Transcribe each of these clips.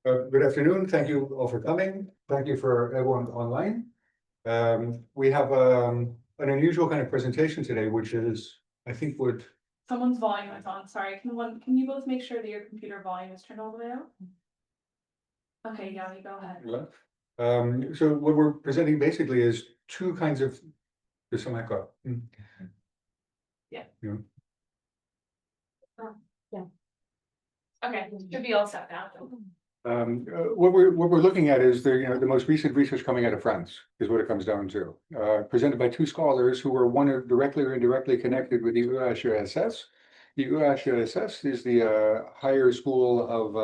Good afternoon. Thank you all for coming. Thank you for everyone online. We have an unusual kind of presentation today, which is, I think, would. Someone's volume is on. Sorry. Can you both make sure that your computer volume is turned all the way out? Okay, yeah, you go ahead. So what we're presenting basically is two kinds of. There's some echo. Yeah. Yeah. Yeah. Okay, should be all set now. What we're looking at is the most recent research coming out of France is what it comes down to. Presented by two scholars who were one directly or indirectly connected with the EHESS. The EHESS is the higher school of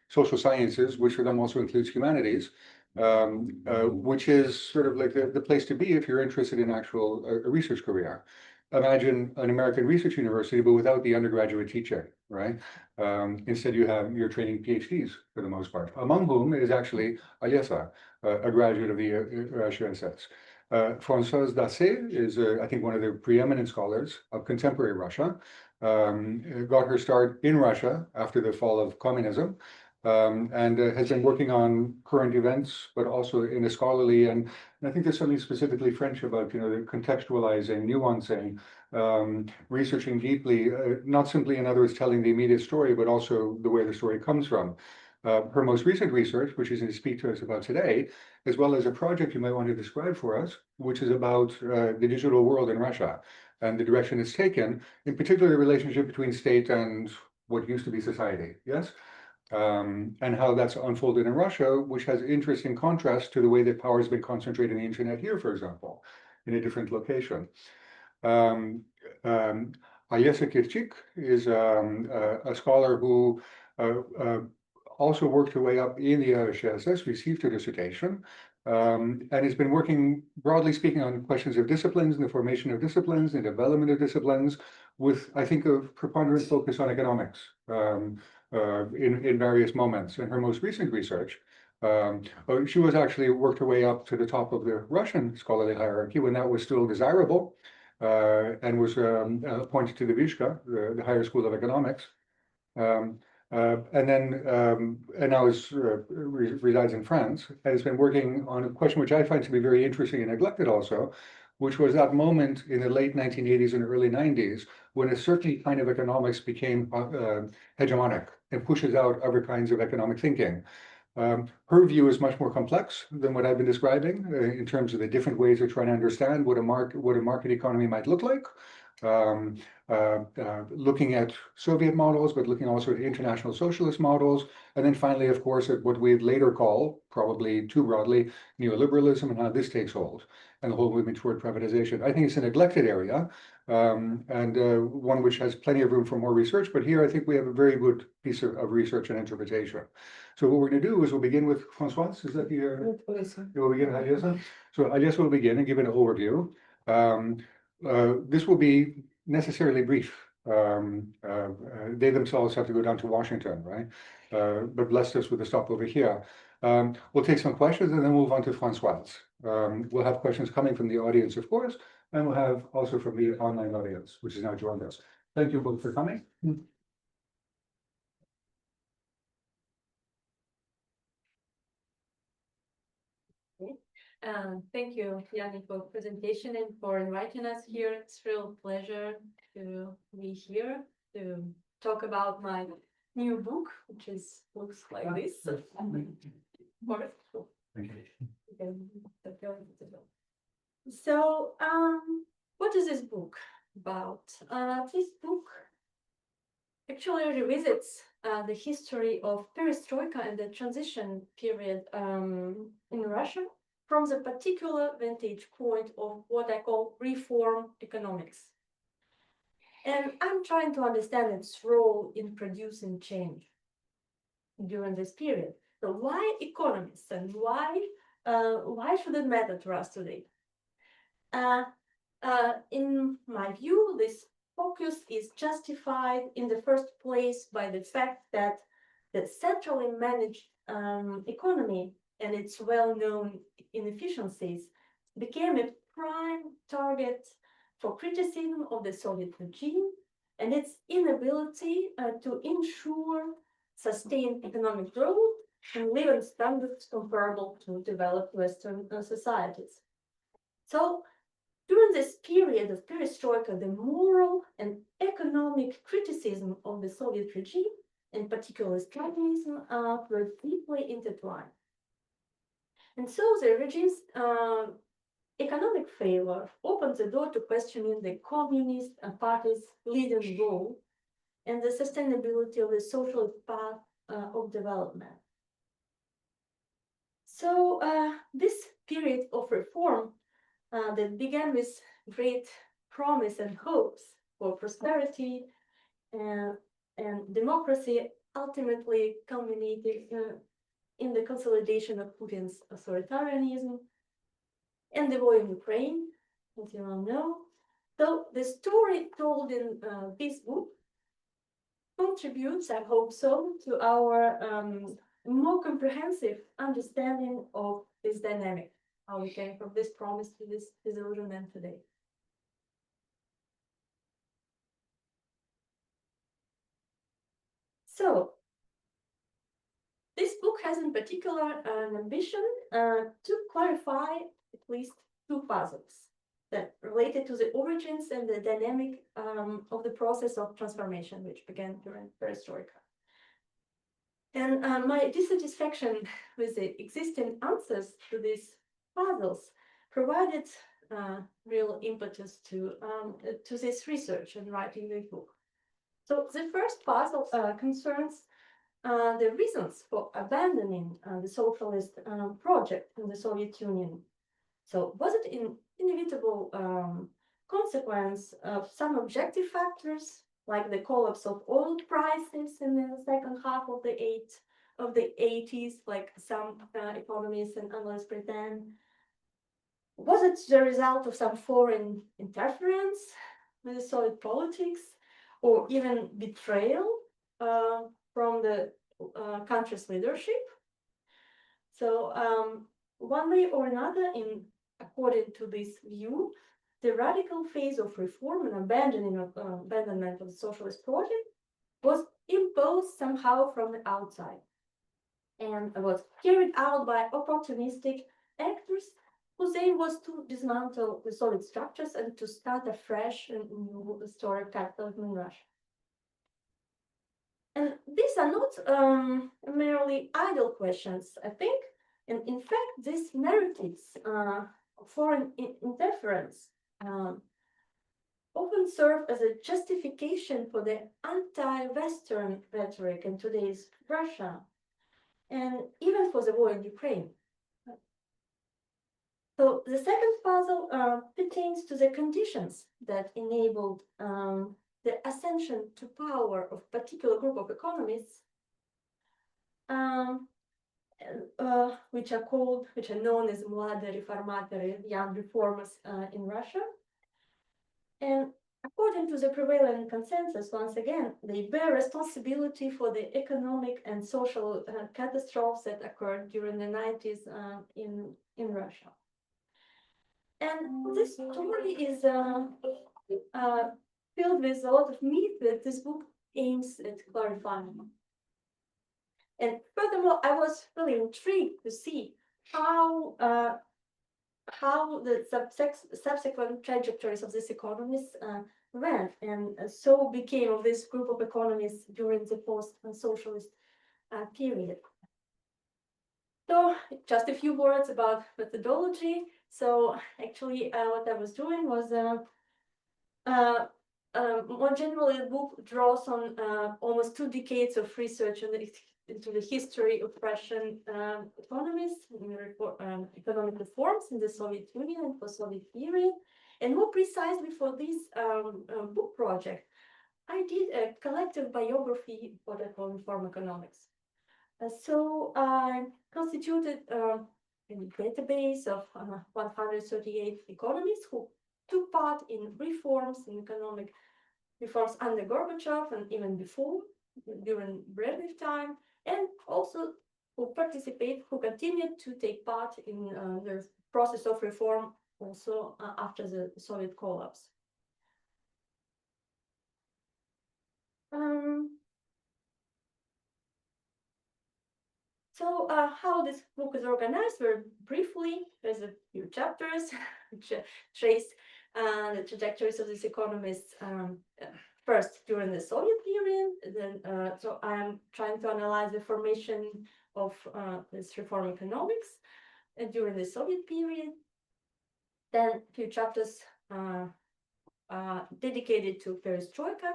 social sciences, which for them also includes humanities, which is sort of like the place to be if you're interested in actual research career. Imagine an American research university, but without the undergraduate teaching, right? Instead, you're training PhDs for the most part, among whom is actually Aliesa, a graduate of the EHESS. Françoise Dassé is, I think, one of the preeminent scholars of contemporary Russia. Got her start in Russia after the fall of communism, and has been working on current events, but also in a scholarly and I think there's something specifically French about the contextualizing, nuancing, researching deeply, not simply in other words telling the immediate story, but also the way the story comes from. Her most recent research, which she's going to speak to us about today, as well as a project you might want to describe for us, which is about the digital world in Russia and the direction it's taken, in particular the relationship between state and what used to be society. Yes. And how that's unfolded in Russia, which has interesting contrast to the way that power has been concentrated in the internet here, for example, in a different location. Aliesa Kirchik is a scholar who also worked her way up in the EHESS, received her dissertation, and has been working, broadly speaking, on questions of disciplines and the formation of disciplines and development of disciplines with, I think, a preponderant focus on economics. In various moments. In her most recent research, she was actually worked her way up to the top of the Russian scholarly hierarchy when that was still desirable, and was appointed to the Vishka, the higher school of economics, and now resides in France and has been working on a question which I find to be very interesting and neglected also, which was that moment in the late 1980s and early 90s when a certain kind of economics became hegemonic and pushes out other kinds of economic thinking. Her view is much more complex than what I've been describing in terms of the different ways of trying to understand what a market economy might look like. Looking at Soviet models, but looking also at international socialist models, and then finally, of course, at what we'd later call, probably too broadly, neoliberalism and how this takes hold, and the whole movement toward privatization. I think it's a neglected area, and one which has plenty of room for more research, but here I think we have a very good piece of research and interpretation. So what we're going to do is we'll begin with Françoise. Is that the we'll begin with Aliesa? So Aliesa will begin and give an overview. This will be necessarily brief. They themselves have to go down to Washington, right? But blessed us with a stop over here. We'll take some questions and then move on to Françoise. We'll have questions coming from the audience, of course, and we'll have also from the online audience, which has now joined us. Thank you both for coming. Thank you, Yanni, for presentation and for inviting us here. It's a real pleasure to be here to talk about my new book, which looks like this. So, what is this book about? This book actually revisits the history of perestroika and the transition period in Russia from the particular vantage point of what I call reform economics. And I'm trying to understand its role in producing change during this period. So why economists and why should it matter to us today? In my view, this focus is justified in the first place by the fact that the centrally managed economy and its well-known inefficiencies became a prime target for criticism of the Soviet regime and its inability to ensure sustained economic growth, and living standards comparable to developed Western societies. So, during this period of perestroika, the moral and economic criticism of the Soviet regime, in particular Stalinism, were deeply intertwined. And so the regime's economic failure opened the door to questioning the Communist Party's leading role and the sustainability of the socialist path of development. So this period of reform that began with great promise and hopes for prosperity and democracy ultimately culminated in the consolidation of Putin's authoritarianism and the war in Ukraine, as you all know. So the story told in this book contributes, I hope so, to our more comprehensive understanding of this dynamic, how we came from this promise to this disillusionment today. So, this book has in particular an ambition to clarify at least two puzzles that related to the origins and the dynamic of the process of transformation, which began during perestroika. And my dissatisfaction with the existing answers to these puzzles provided real impetus to this research and writing the book. So the first puzzle concerns the reasons for abandoning the socialist project in the Soviet Union. So was it an inevitable consequence of some objective factors, like the collapse of oil prices in the second half of the 80s, like some economists and analysts pretend? Was it the result of some foreign interference with the Soviet politics, or even betrayal from the country's leadership? So one way or another, according to this view, the radical phase of reform and abandonment of the socialist project was imposed somehow from the outside and was carried out by opportunistic actors whose aim was to dismantle the Soviet structures and to start a fresh and new historic capitalism in Russia. And these are not merely idle questions, I think. And in fact, these narratives of foreign interference often serve as a justification for the anti-Western rhetoric in today's Russia, and even for the war in Ukraine. So the second puzzle pertains to the conditions that enabled the ascension to power of a particular group of economists, which are known as mlade reformatori, young reformers in Russia. And according to the prevailing consensus, once again, they bear responsibility for the economic and social catastrophes that occurred during the 90s in Russia. And this story is filled with a lot of myth that this book aims at clarifying. And furthermore, I was really intrigued to see how the subsequent trajectories of these economists went, and so became of this group of economists during the post-socialist period. So just a few words about methodology. So actually what I was doing was more generally, the book draws on almost 2 decades of research into the history of Russian economies, economic reforms in the Soviet Union and post-Soviet period. And more precisely for this book project, I did a collective biography, what I call reform economics. So I constituted a database of 138 economists who took part in reforms, in economic reforms under Gorbachev and even before, during Brezhnev time, and also who continued to take part in the process of reform also after the Soviet collapse. So how this book is organized, very briefly, there's a few chapters which trace the trajectories of these economists first during the Soviet period. Then, so I'm trying to analyze the formation of this reform economics during the Soviet period. Then a few chapters dedicated to perestroika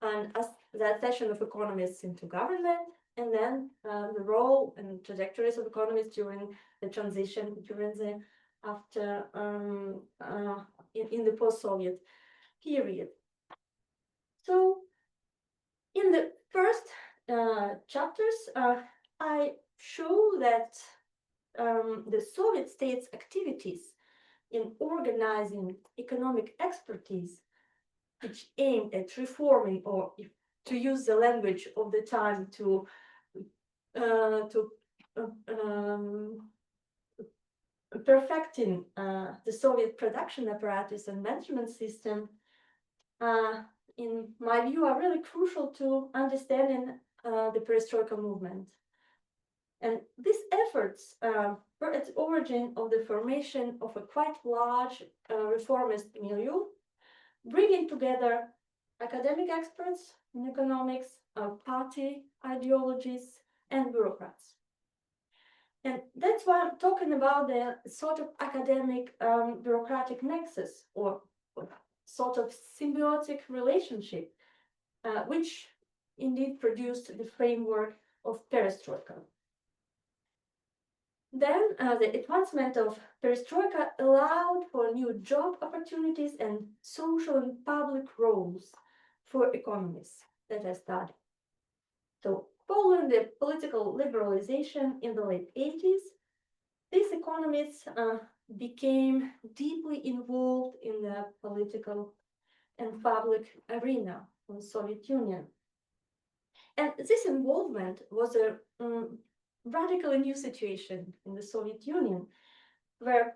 and as the accession of economists into government, and then the role and trajectories of economists during the transition, during the after in the post-Soviet period. So in the first chapters, I show that the Soviet state's activities in organizing economic expertise, which aimed at reforming, or if, to use the language of the time, to perfecting the Soviet production apparatus and management system, in my view, are really crucial to understanding the perestroika movement. And these efforts were at the origin of the formation of a quite large reformist milieu, bringing together academic experts in economics, party ideologies, and bureaucrats. And that's why I'm talking about the sort of academic bureaucratic nexus, or sort of symbiotic relationship, which indeed produced the framework of perestroika. Then the advancement of perestroika allowed for new job opportunities and social and public roles for economists that I studied. So following the political liberalization in the late 80s, these economists became deeply involved in the political and public arena of the Soviet Union. And this involvement was a radically new situation in the Soviet Union, where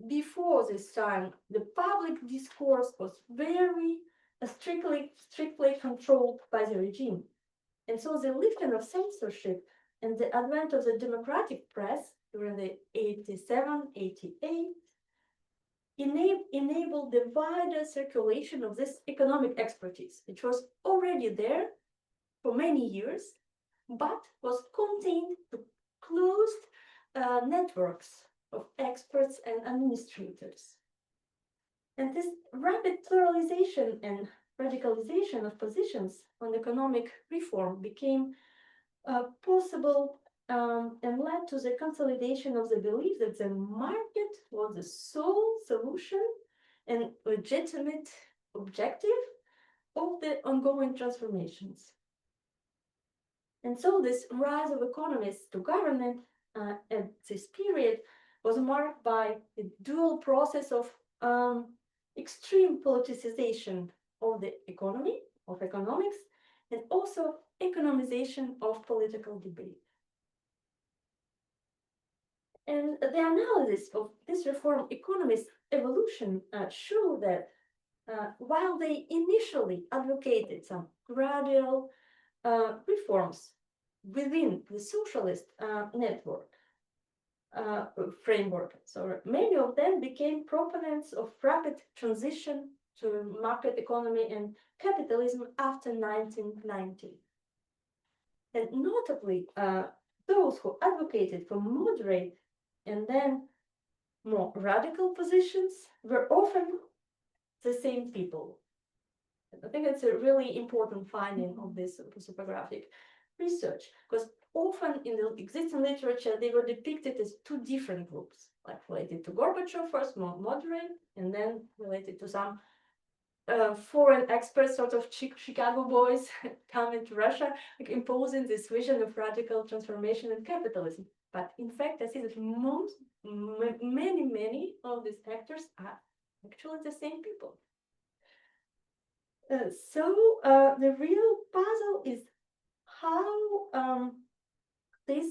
before this time, the public discourse was very strictly controlled by the regime. And so the lifting of censorship and the advent of the democratic press during the 87, 88 enabled the wider circulation of this economic expertise, which was already there for many years, but was contained to closed networks of experts and administrators. And this rapid pluralization and radicalization of positions on economic reform became possible and led to the consolidation of the belief that the market was the sole solution and legitimate objective of the ongoing transformations. And so this rise of economists to government at this period was marked by a dual process of extreme politicization of the economy, of economics, and also economization of political debate. And the analysis of this reform economist evolution show that while they initially advocated some gradual reforms within the socialist network framework, so many of them became proponents of rapid transition to market economy and capitalism after 1990. And notably, those who advocated for moderate and then more radical positions were often the same people. I think it's a really important finding of this prosopographic research, because often in the existing literature, they were depicted as two different groups, like related to Gorbachev first, more moderate, and then related to some foreign experts, sort of Chicago boys coming to Russia, like imposing this vision of radical transformation and capitalism. But in fact, I see that many of these actors are actually the same people. So the real puzzle is how this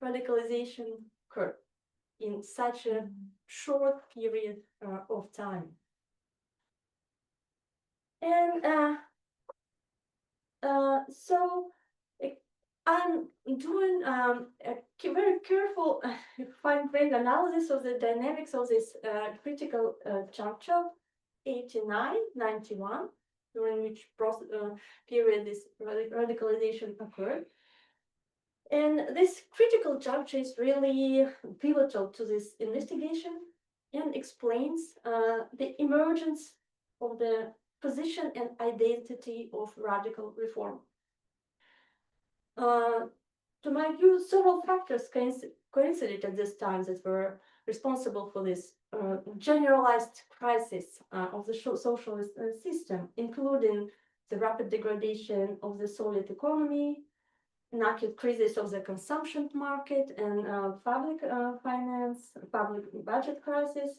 radicalization occurred in such a short period of time. And so I'm doing very careful, fine-grained analysis of the dynamics of this critical juncture, 89, 91, during which period this radicalization occurred. And this critical juncture is really pivotal to this investigation and explains the emergence of the position and identity of radical reform. To my view, several factors coincided at this time that were responsible for this generalized crisis of the socialist system, including the rapid degradation of the Soviet economy, an acute crisis of the consumption market and public finance, public budget crisis.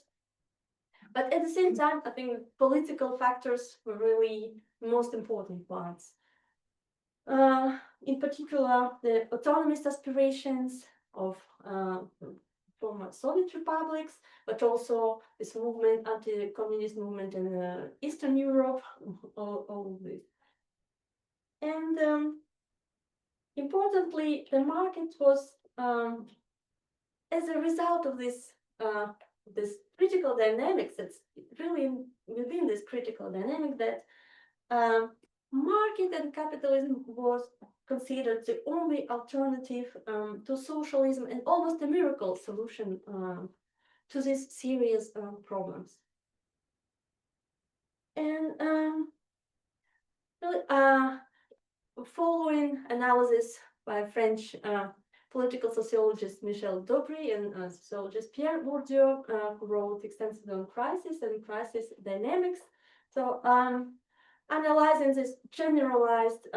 But at the same time, I think political factors were really the most important ones. In particular, the autonomist aspirations of former Soviet republics, but also this movement, anti-communist movement in Eastern Europe, all of this. And importantly, the market was, as a result of this critical dynamics, that's really within this critical dynamic that market and capitalism was considered the only alternative to socialism and almost a miracle solution to these serious problems. And following analysis by French political sociologist Michel Dobry and sociologist Pierre Bourdieu, who wrote extensively on crisis and crisis dynamics. So analyzing this generalized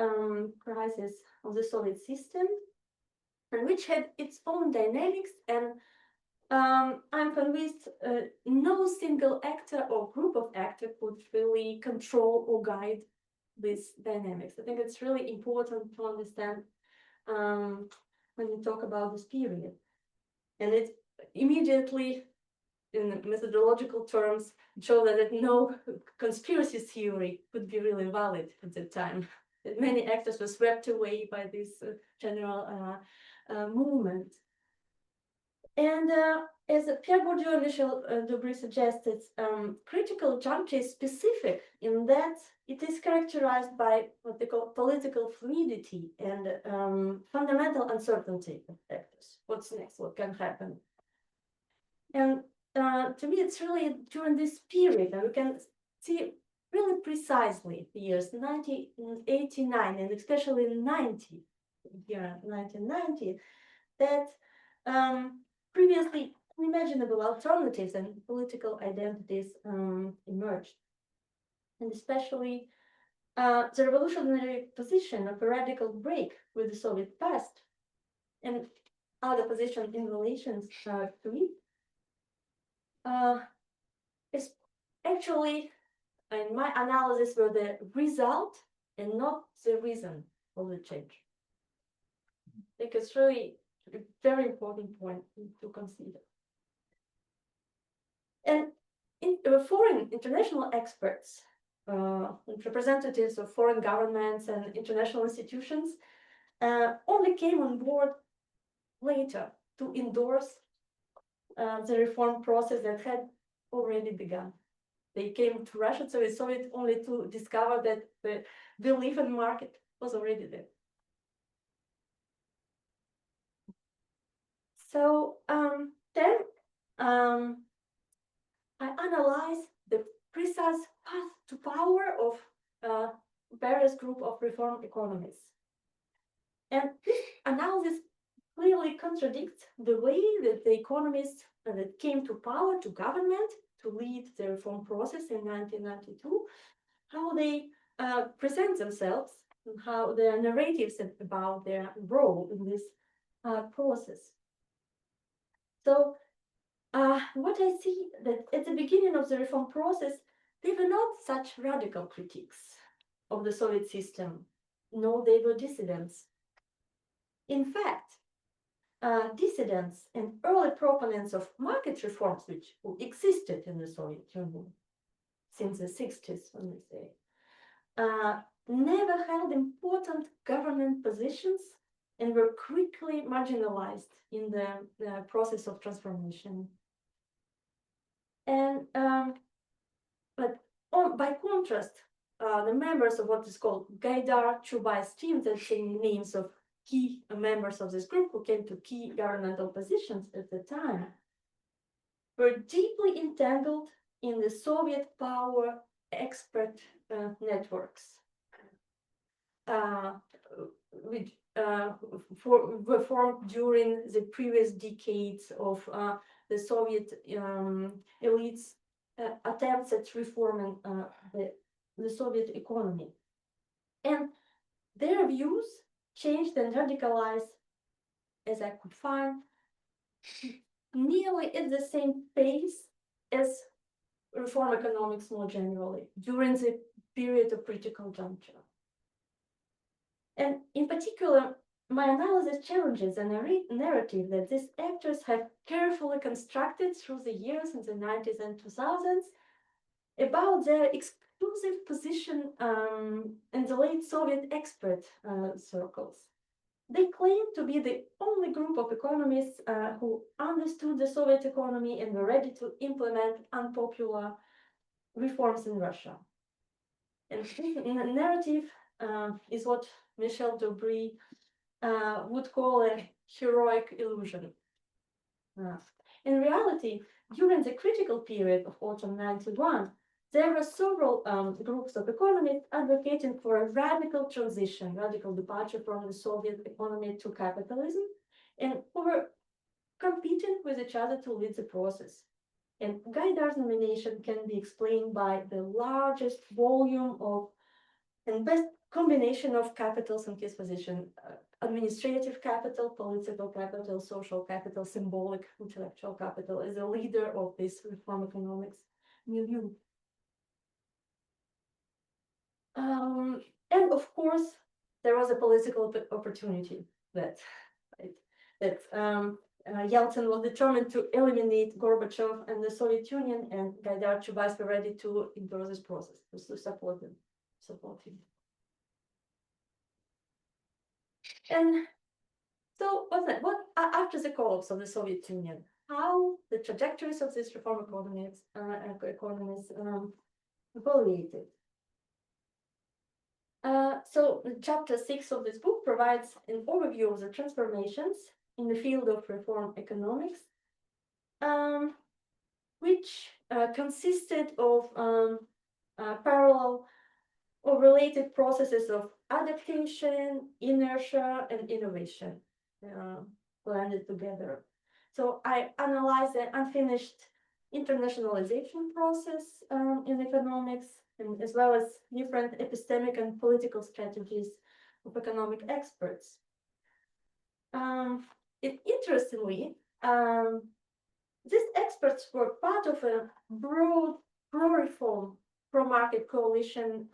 crisis of the Soviet system, and which had its own dynamics, and I'm convinced no single actor or group of actors could really control or guide these dynamics. I think it's really important to understand when you talk about this period. And it immediately, in methodological terms, show that no conspiracy theory could be really valid at the time. That many actors were swept away by this general movement. And as Pierre Bourdieu and Michel Dobry suggested, critical juncture is specific in that it is characterized by what they call political fluidity and fundamental uncertainty of factors. What's next? What can happen? And to me, it's really during this period, and we can see really precisely the years 1989 and especially 90, year 1990, that previously unimaginable alternatives and political identities emerged. And especially the revolutionary position of a radical break with the Soviet past and other positions in relation to it is actually, in my analysis, were the result and not the reason of the change. I think it's really a very important point to consider. And foreign international experts, representatives of foreign governments and international institutions, only came on board later to endorse the reform process that had already begun. They came to Russia, so Soviet only to discover that the belief in market was already there. So then I analyze the precise path to power of various group of reform economies. And this analysis clearly contradicts the way that the economists that came to power, to government, to lead the reform process in 1992, how they present themselves and how their narratives about their role in this process. So what I see that at the beginning of the reform process, they were not such radical critiques of the Soviet system. No, they were dissidents. In fact, dissidents and early proponents of market reforms, which existed in the Soviet Union since the 60s, when we say, never held important government positions and marginalized in the process of transformation. And by contrast, the members of what is called Gaidar Chubais team, that's the names of key members of this group who came to key governmental positions at the time, were deeply entangled in the Soviet power expert networks, which were formed during the previous decades of the Soviet elites' attempts at reforming the Soviet economy. And their views changed and radicalized, as I could find, nearly at the same pace as reform economics more generally during the period of critical juncture. And in particular, my analysis challenges a narrative that these actors have carefully constructed through the years in the 90s and 2000s about their exclusive position in the late Soviet expert circles. They claim to be the only group of economists who understood the Soviet economy and were ready to implement unpopular reforms in Russia. And this narrative is what Michel Dobry would call a heroic illusion. In reality, during the critical period of autumn 91, there were several groups of economists advocating for a radical transition, radical departure from the Soviet economy to capitalism, and who were competing with each other to lead the process. And Gaidar's nomination can be explained by the largest volume of and best combination of capitals in his position: administrative capital, political capital, social capital, symbolic, intellectual capital, as a leader of this reform economics milieu. And of course, there was a political opportunity that Yeltsin was determined to eliminate Gorbachev and the Soviet Union, and Gaidar Chubais were ready to endorse this process, to support him. And so, what's that? What after the collapse of the Soviet Union? How the trajectories of these reform economies evaluated? So, chapter 6 of this book provides an overview of the transformations in the field of reform economics, which consisted of parallel or related processes of adaptation, inertia, and innovation blended together. So I analyzed the unfinished internationalization process in economics, and as well as different epistemic and political strategies of economic experts. Interestingly, these experts were part of a broad pro-reform, pro-market coalition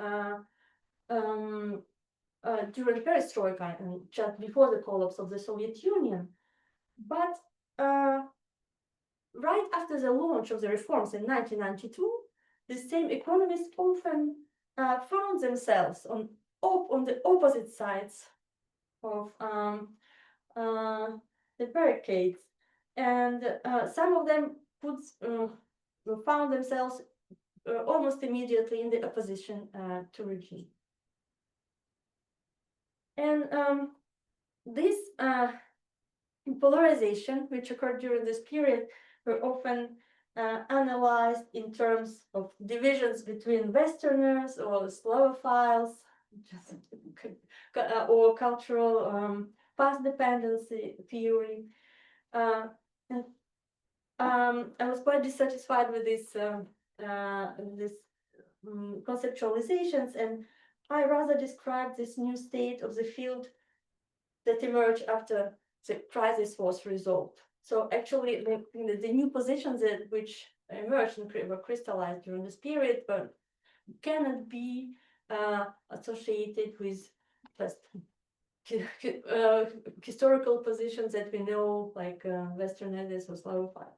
during perestroika and just before the collapse of the Soviet Union. But right after the launch of the reforms in 1992, the same economists often found themselves on the opposite sides of the barricades, and some of them found themselves almost immediately in the opposition to regime. And this polarization, which occurred during this period, were often analyzed in terms of divisions between Westerners or Slavophiles, or cultural past dependency theory. And I was quite dissatisfied with this conceptualizations, and I rather described this new state of the field that emerged after the crisis was resolved. So actually, the new positions which emerged and were crystallized during this period, but cannot be associated with just historical positions that we know, like Western Edis or Slavophile.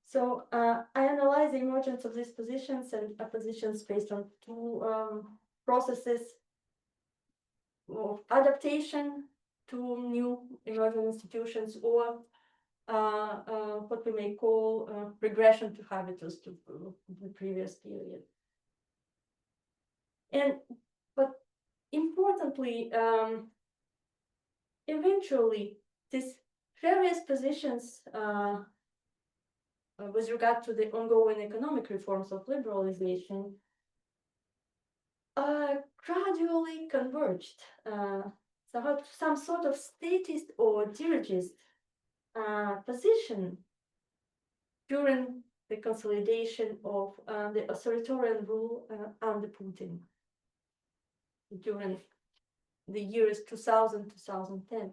So I analyze the emergence of these positions and oppositions based on two processes of adaptation to new emerging institutions, or what we may call regression to habitus to the previous period. But importantly, eventually, these various positions with regard to the ongoing economic reforms of liberalization gradually converged. Some sort of statist or dirigist position during the consolidation of the authoritarian rule under Putin during the years 2000-2010.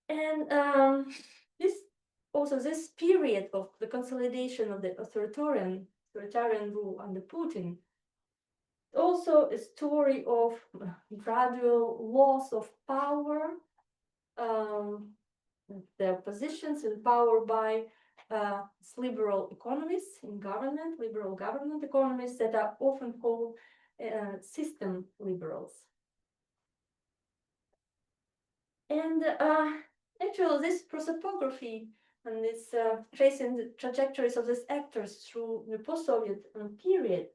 And this period of the consolidation of the authoritarian rule under Putin, also a story of gradual loss of power, their positions in power by liberal economists in government, liberal government economists that are often called system liberals. And actually, this prosopography and this tracing the trajectories of these actors through the post-Soviet period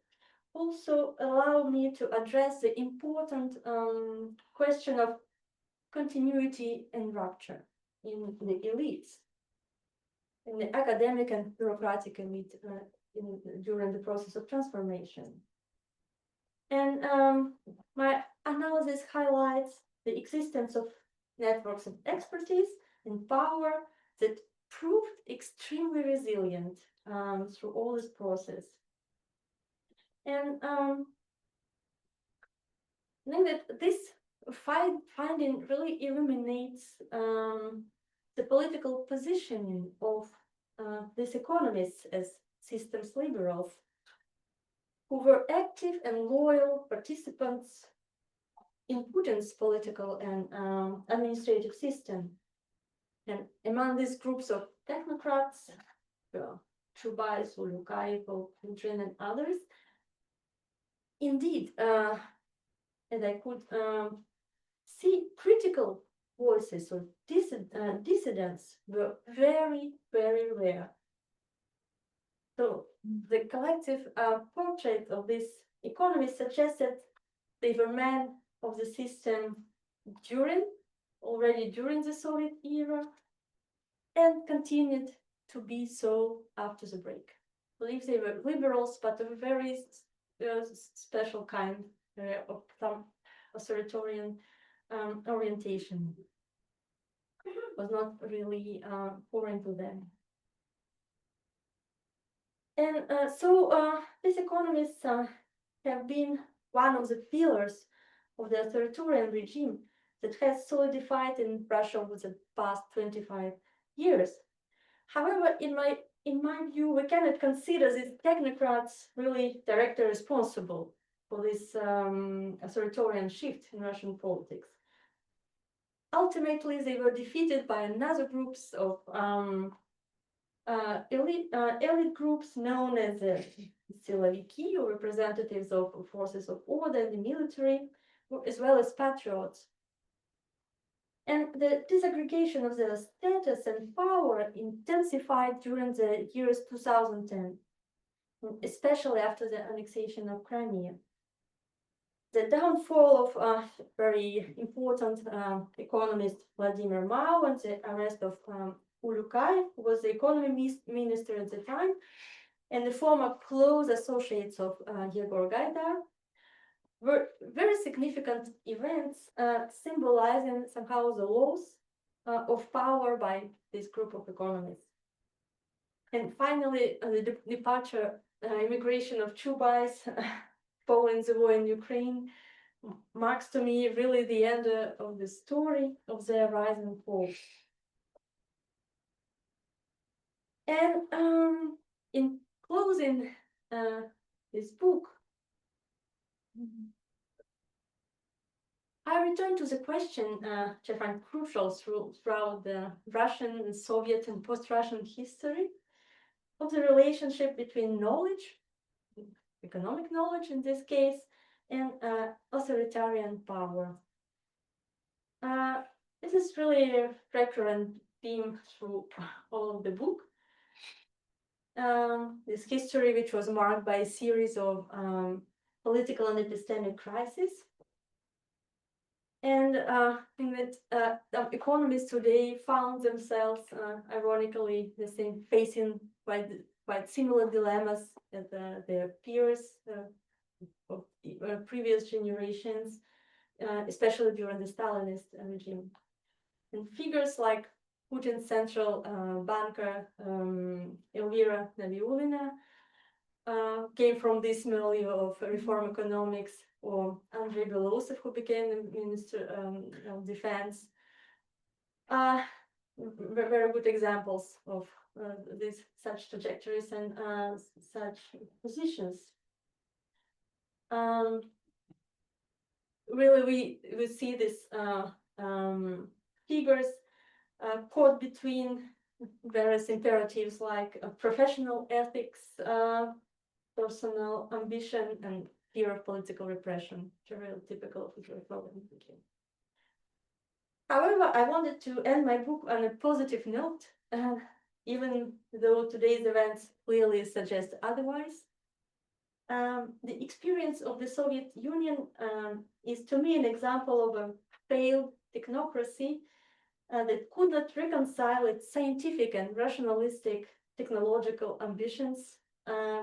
also allow me to address the important question of continuity and rupture in the elites, in the academic and bureaucratic elite during the process of transformation. And my analysis highlights the existence of networks of expertise and power that proved extremely resilient through all this process. And I think that this finding really illuminates the political positioning of these economists as systems liberals, who were active and loyal participants in Putin's political and administrative system. And among these groups of technocrats, Chubais, Ulukayev, Putin, and others, indeed, and I could see critical voices or dissidents were very, very rare. So the collective portrait of these economists suggests that they were men of the system already during the Soviet era, and continued to be so after the break. I believe they were liberals, but of a very special kind of some authoritarian orientation. Was not really foreign to them. And so these economists have been one of the pillars of the authoritarian regime that has solidified in Russia over the past 25 years. However, in my view, we cannot consider these technocrats really directly responsible for this authoritarian shift in Russian politics. Ultimately, they were defeated by another groups of elite groups known as siloviki, or representatives of forces of order in the military, as well as patriots. And the disaggregation of their status and power intensified during the years 2010, especially after the annexation of Crimea. The downfall of very important economist Vladimir Mao and the arrest of Ulukayev, who was the economy minister at the time, and the former close associates of Yegor Gaidar, were very significant events symbolizing somehow the loss of power by this group of economists. And finally, the immigration of Chubais following the war in Ukraine marks to me really the end of the story of their rise and fall. And in closing this book, I return to the question which I find crucial throughout the Russian, Soviet, and post-Russian history of the relationship between knowledge, economic knowledge in this case, and authoritarian power. This is really a recurrent theme through all of the book. This history, which was marked by a series of political and epistemic crises. And I think that economists today found themselves, ironically, facing quite similar dilemmas as their peers of previous generations, especially during the Stalinist regime. And figures like Putin's central banker, Elvira Nabiullina, came from this milieu of reform economics, or Andrei Belosov, who became the Minister of Defense. Very good examples of these such trajectories and such positions. Really, we see these figures caught between various imperatives like professional ethics, personal ambition, and fear of political repression, which are really typical of the problem. However, I wanted to end my book on a positive note, even though today's events clearly suggest otherwise. The experience of the Soviet Union is, to me, an example of a failed technocracy that could not reconcile its scientific and rationalistic technological ambitions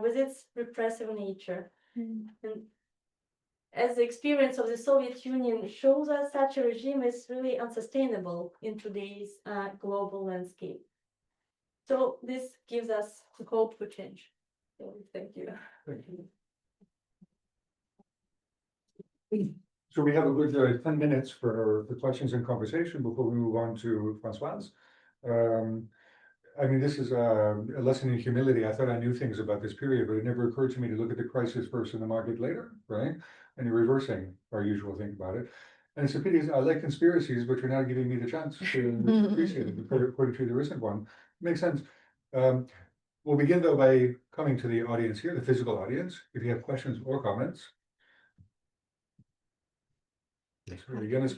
with its repressive nature. And as the experience of the Soviet Union shows us, such a regime is really unsustainable in today's global landscape. So this gives us hope for change. So thank you. Thank you. So we have a good 10 minutes for questions and conversation before we move on to Francoise. I mean, this is a lesson in humility. I thought I knew things about this period, but it never occurred to me to look at the crisis first and the market later, right? And you're reversing our usual thing about it. And it's a pity. I like conspiracies, but you're not giving me the chance to appreciate it. According to you, there isn't one. Makes sense. We'll begin though by coming to the audience here, the physical audience. If you have questions or comments. Yes, Yana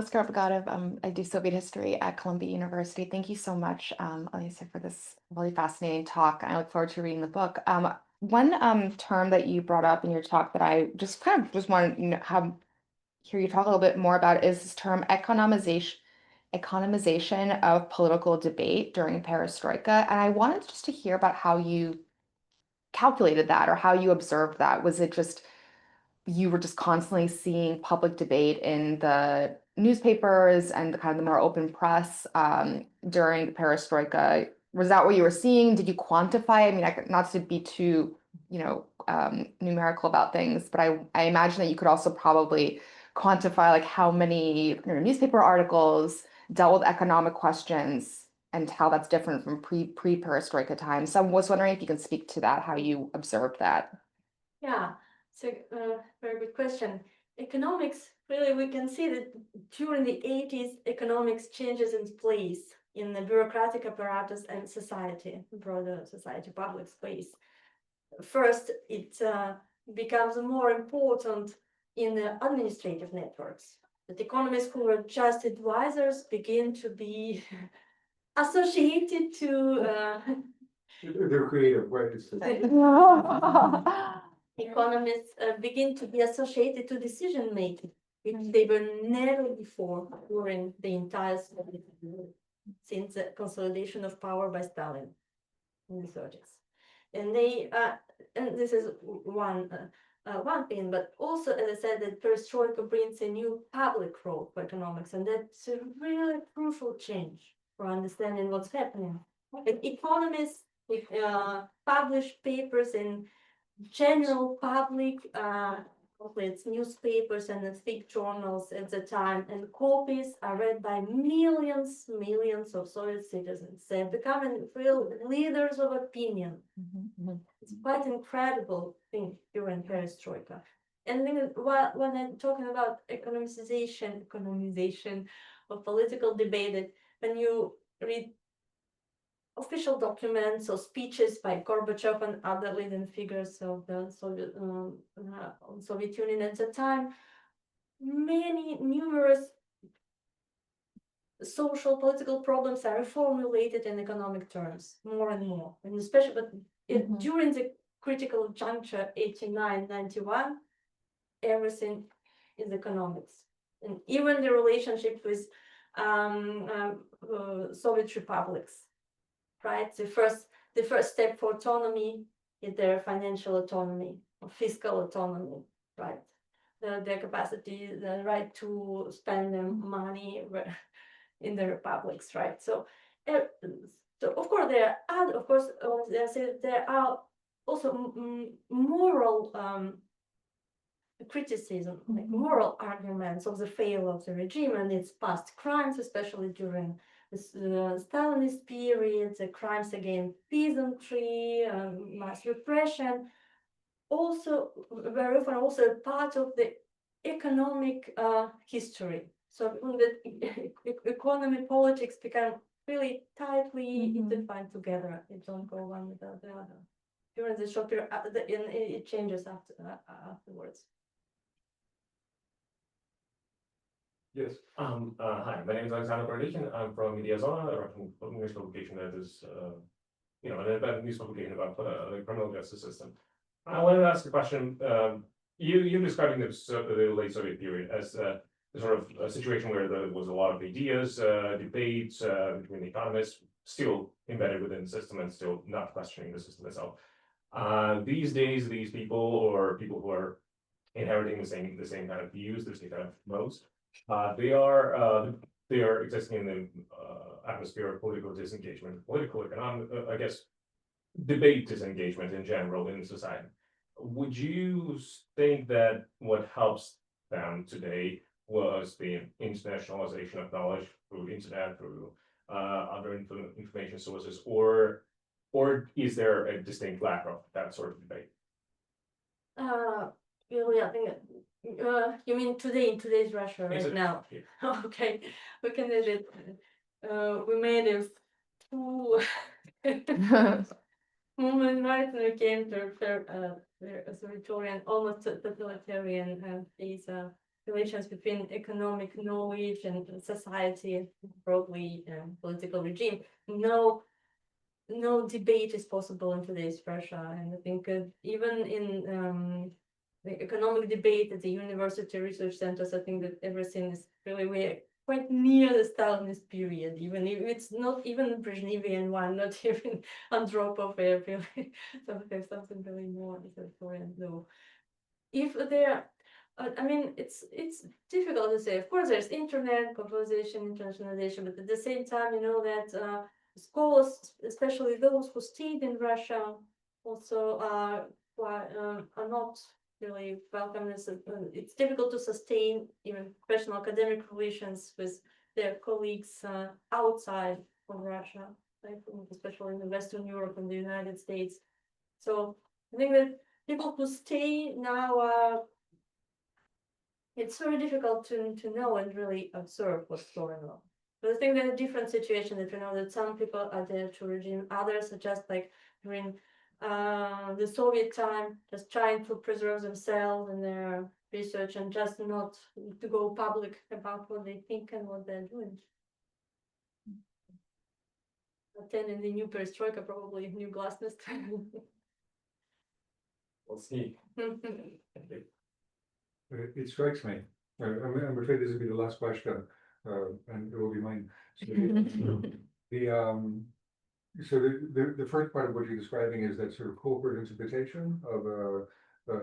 Skarbogatov. I do Soviet history at Columbia University. Thank you so much, Elisa, for this really fascinating talk. I look forward to reading the book. One term that you brought up in your talk that I just want to hear you talk a little bit more about is this term economization of political debate during perestroika. And I wanted just to hear about how you calculated that or how you observed that. Was it just you were just constantly seeing public debate in the newspapers and the kind of the more open press during the perestroika? Was that what you were seeing? Did you quantify? I mean, not to be too, numerical about things, but I imagine that you could also probably quantify like how many newspaper articles dealt with economic questions and how that's different from pre-perestroika times. So I was wondering if you can speak to that, how you observed that. Yeah. So, very good question. Economics, really, we can see that during the 80s, economics changes its place in the bureaucratic apparatus and society, broader society, public space. First, it becomes more important in the administrative networks. That economists who were just advisors begin to be associated to They're creative ways. Economists begin to be associated to decision making, which they were never before during the entire Soviet Union, since the consolidation of power by Stalin in the 30s. And they and this is one thing, but also, as I said, that perestroika brings a new public role for economics, and that's a really crucial change for understanding what's happening. And economists publish papers in general public, it's newspapers and the thick journals at the time, and copies are read by millions of Soviet citizens. They're becoming real leaders of opinion. It's quite incredible thing during perestroika. And then when I'm talking about economization of political debate, that when you read official documents or speeches by Gorbachev and other leading figures of the Soviet Union at the time, numerous social political problems are reformulated in economic terms more and more, and especially during the critical juncture 89-91, everything is economics, and even the relationship with Soviet republics, right? The first step for autonomy is their financial autonomy or fiscal autonomy, right? Their capacity, the right to spend their money in the republics, right? So of course there are also moral criticism, like moral arguments of the failure of the regime and its past crimes, especially during the Stalinist period, the crimes against peasantry, mass repression, also very often also part of the economic history. So the economy, politics become really tightly intertwined together. It don't go one without the other. During the short period, it changes afterwards. Yes. Hi, my name is Alexander Berdichin. I'm from Media Zona, a Russian news publication that is, an independent news publication about the criminal justice system. I wanted to ask a question. You're describing the late Soviet period as a sort of a situation where there was a lot of ideas, debates between economists, still embedded within the system and still not questioning the system itself. These days, these people or people who are inheriting the same kind of views, the same kind of modes, they are existing in the atmosphere of political disengagement, political economic, I guess, debate disengagement in general in society. Would you think that what helps them today was the internationalization of knowledge through internet, through other information sources, or is there a distinct lack of that sort of debate? Really, I think you mean today in today's Russia right now? Yeah. Okay, we can edit. We made it two movement right when we came to authoritarian, almost totalitarian these relations between economic knowledge and society, broadly political regime. No debate is possible in today's Russia, and I think even in the economic debate at the university research centers, I think that everything is really we're quite near the Stalinist period, even if it's not even the Brezhnevian one, not even Andropov, really something really more authoritarian though. If there, I mean, it's difficult to say. Of course, there's internet, globalization, internationalization, but at the same time, you know that scholars, especially those who stayed in Russia, also are not really welcome. It's difficult to sustain even professional academic relations with their colleagues outside of Russia, like, especially in Western Europe and the United States. So I think that people who stay now, it's very difficult to know and really observe what's going on. But I think there's a different situation that we know that some people are there to regime, others are just like during the Soviet time, just trying to preserve themselves in their research and just not to go public about what they think and what they're doing. Attending the new perestroika, probably new glasnost. We'll see. It strikes me. I'm afraid this will be the last question, and it will be mine. So the first part of what you're describing is that sort of cohort interpretation of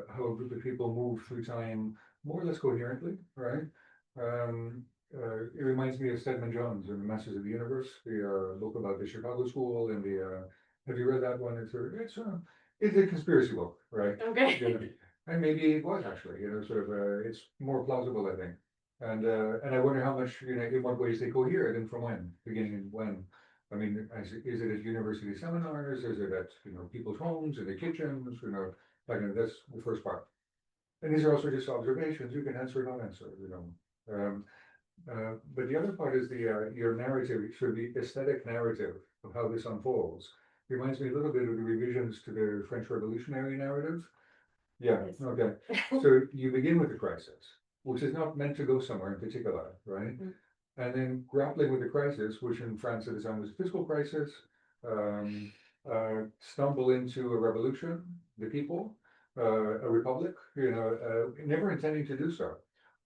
how a group of people move through time more or less coherently, right? It reminds me of Stedman Jones and the Masters of the Universe, the book about the Chicago School, and have you read that one? It's a conspiracy book, right? Okay. You know, and maybe it was actually, sort of it's more plausible, I think. And I wonder how much, in what ways they cohere and from when, beginning and when. I mean, is it at university seminars? Is it at people's homes, in their kitchens? That's the first part. And these are also just observations. You can answer or not answer. But the other part is your narrative, sort of the aesthetic narrative of how this unfolds. Reminds me a little bit of the revisions to the French Revolutionary narrative. Yeah, Yes. okay. So you begin with the crisis, which is not meant to go somewhere in particular, right? Mm. And then grappling with the crisis, which in France at the time was a fiscal crisis, stumble into a revolution, the people, a republic, never intending to do so.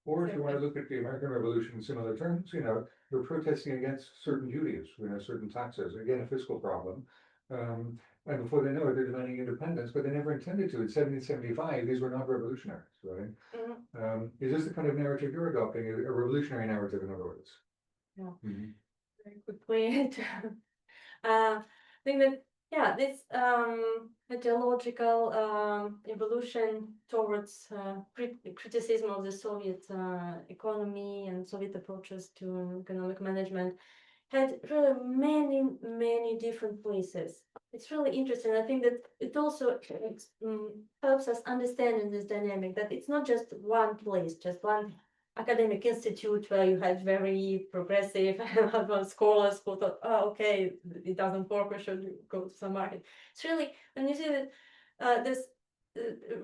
Or if you want to look at the American Revolution in similar terms, they're protesting against certain duties, certain taxes, again, a fiscal problem. And before they know it, they're demanding independence, but they never intended to. In 1775, these were not revolutionaries, right? Mhm. Is this the kind of narrative you're adopting, a revolutionary narrative, in other words? Yeah. Mhm. Very quickly. I think that, yeah, this ideological evolution towards criticism of the Soviet economy and Soviet approaches to economic management had really many different places. It's really interesting. I think that it also helps us understand in this dynamic that it's not just one place, just one academic institute where you had very progressive advanced scholars who thought, oh, okay, it doesn't work, we should go to some market. It's really, when you see that this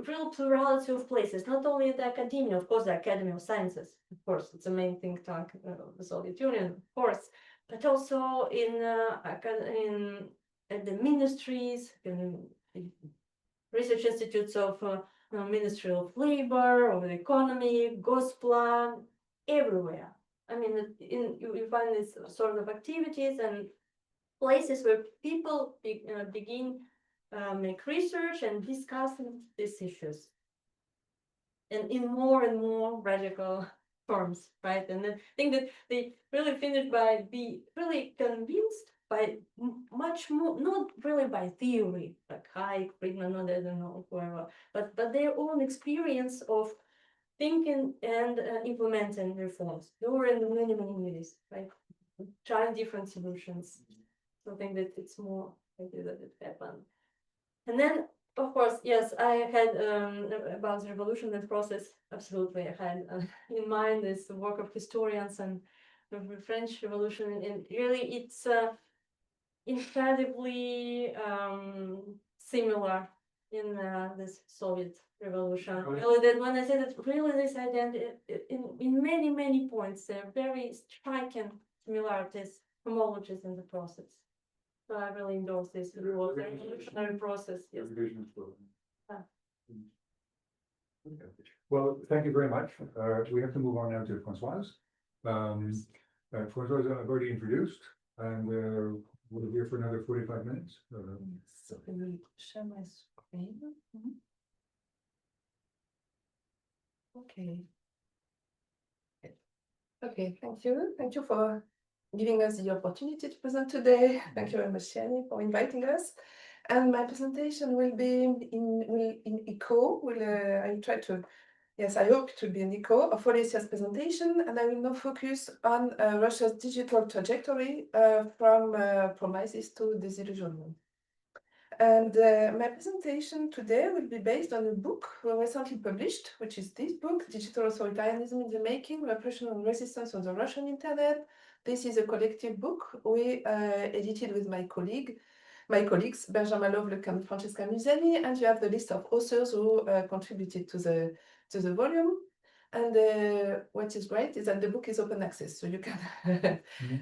real plurality of places, not only the academia, of course, the Academy of Sciences, of course, it's a main think tank of the Soviet Union, of course, but also in at the ministries, in research institutes of Ministry of Labor, of the Economy, Gosplan, everywhere. I mean, you find this sort of activities and places where people begin make research and discussing these issues, and in more and more radical forms, right? And I think that they really finished by being really convinced by much more, not really by theory, like Hayek, Friedman, or I don't know, whoever, but their own experience of thinking and implementing reforms. They were in many ways, right? Trying different solutions. So I think that it's more likely that it happened. And then, of course, yes, I had about the revolutionary process. Absolutely, I had in mind this work of historians and the French Revolution, and really, it's incredibly similar in this Soviet Revolution. Right. Really, that when I say that, really, this identity in many points, there are very striking similarities, homologies in the process. So I really endorse this revolutionary process. Yes. Revisions for- Yeah. Okay. Well, thank you very much. We have to move on now to Françoise. Françoise, I've already introduced, and we're here for another 45 minutes. So can we share my screen? Okay. Okay, thank you. Thank you for giving us the opportunity to present today. Thank you very much, Shani, for inviting us. And my presentation will be in echo. I'll try to, yes, I hope to be an echo of Olesia's presentation, and I will now focus on Russia's digital trajectory from promises to disillusionment. And my presentation today will be based on a book recently published, which is this book, Digital Authoritarianism in the Making, Repression and Resistance on the Russian Internet. This is a collective book we edited with my colleagues, Benjamin Lovelock and Francesca Musani, and you have the list of authors who contributed to the volume. And what is great is that the book is open access, so you can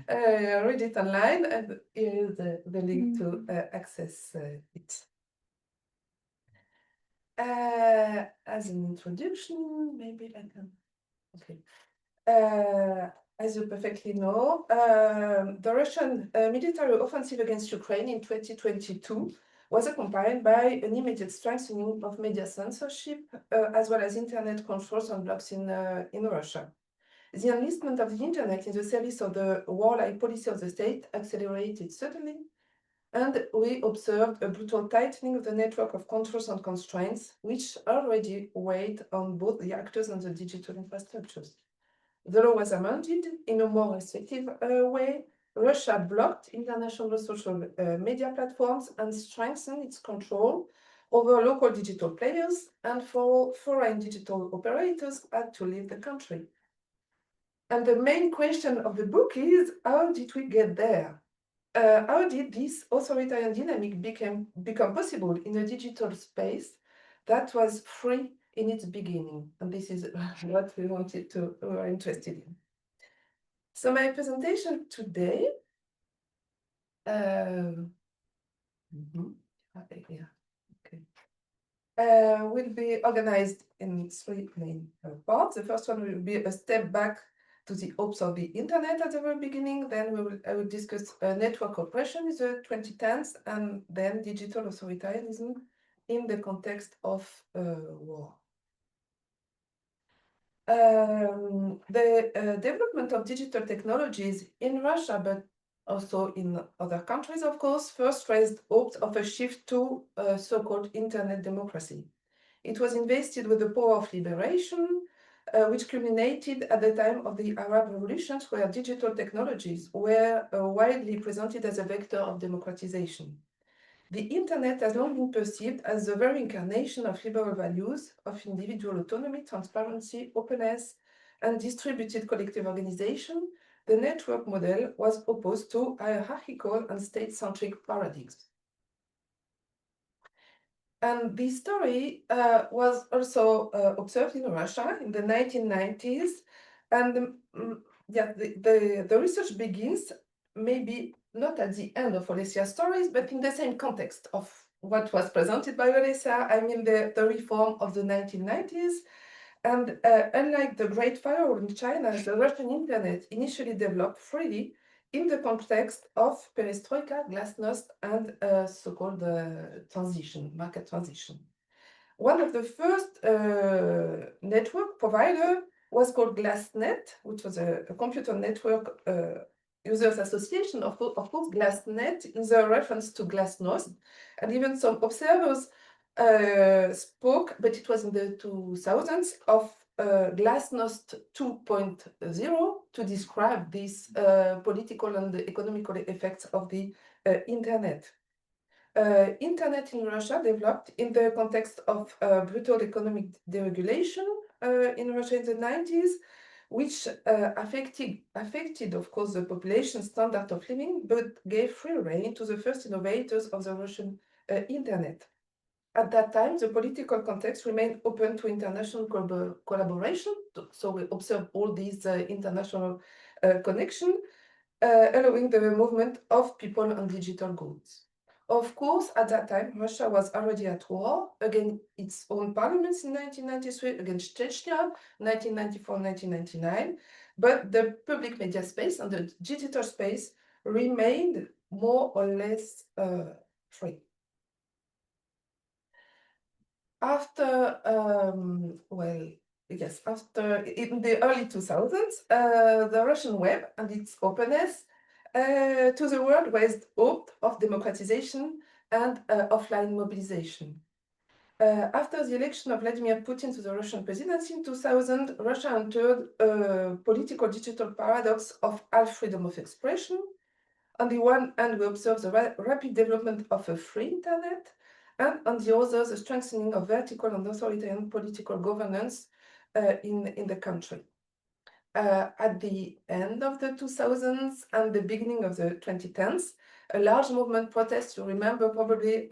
read it online, and here is the link to access it. As an introduction, maybe I can. Okay. As you perfectly know, the Russian military offensive against Ukraine in 2022 was accompanied by an immediate strengthening of media censorship, as well as internet controls and blocks in Russia. The enlistment of the internet in the service of the warlike policy of the state accelerated suddenly, and we observed a brutal tightening of the network of controls and constraints, which already weighed on both the actors and the digital infrastructures. The law was amended in a more restrictive way. Russia blocked international social media platforms and strengthened its control over local digital players, and foreign digital operators had to leave the country. And the main question of the book is, how did we get there? How did this authoritarian dynamic become possible in a digital space that was free in its beginning? And this is what we were interested in. So my presentation today will be organized in three main parts. The first one will be a step back to the hopes of the internet at the very beginning. Then I will discuss network oppression in the 2010s, and then digital authoritarianism in the context of war. The development of digital technologies in Russia, but also in other countries, of course, first raised hopes of a shift to so-called internet democracy. It was invested with the power of liberation, which culminated at the time of the Arab revolutions, where digital technologies were widely presented as a vector of democratization. The internet has long been perceived as the very incarnation of liberal values of individual autonomy, transparency, openness, and distributed collective organization. The network model was opposed to hierarchical and state-centric paradigms. And this story was also observed in Russia in the 1990s. And the research begins maybe not at the end of Olesia's stories, but in the same context of what was presented by Olesia, I mean the reform of the 1990s. And unlike the Great Firewall in China, the Russian internet initially developed freely in the context of perestroika, glasnost, and so-called market transition. One of the first network provider was called GlassNet, which was a computer network users association. Of course, GlassNet is a reference to glasnost, and even some observers spoke, but it was in the 2000s, of glasnost 2.0 to describe these political and economical effects of the internet. Internet in Russia developed in the context of brutal economic deregulation in Russia in the 90s, which affected, of course, the population standard of living, but gave free rein to the first innovators of the Russian internet. At that time, the political context remained open to international collaboration, so we observed all these international connections, allowing the movement of people and digital goods. Of course, at that time, Russia was already at war against its own parliaments in 1993, against Chechnya, 1994-1999, but the public media space and the digital space remained more or less free. After, in the early 2000s, the Russian web and its openness to the world raised hope of democratization and offline mobilization. After the election of Vladimir Putin to the Russian presidency in 2000, Russia entered a political digital paradox of half freedom of expression. On the one hand, we observe the rapid development of a free internet, and on the other, the strengthening of vertical and authoritarian political governance in the country. At the end of the 2000s and the beginning of the 2010s, a large movement protest, you remember probably,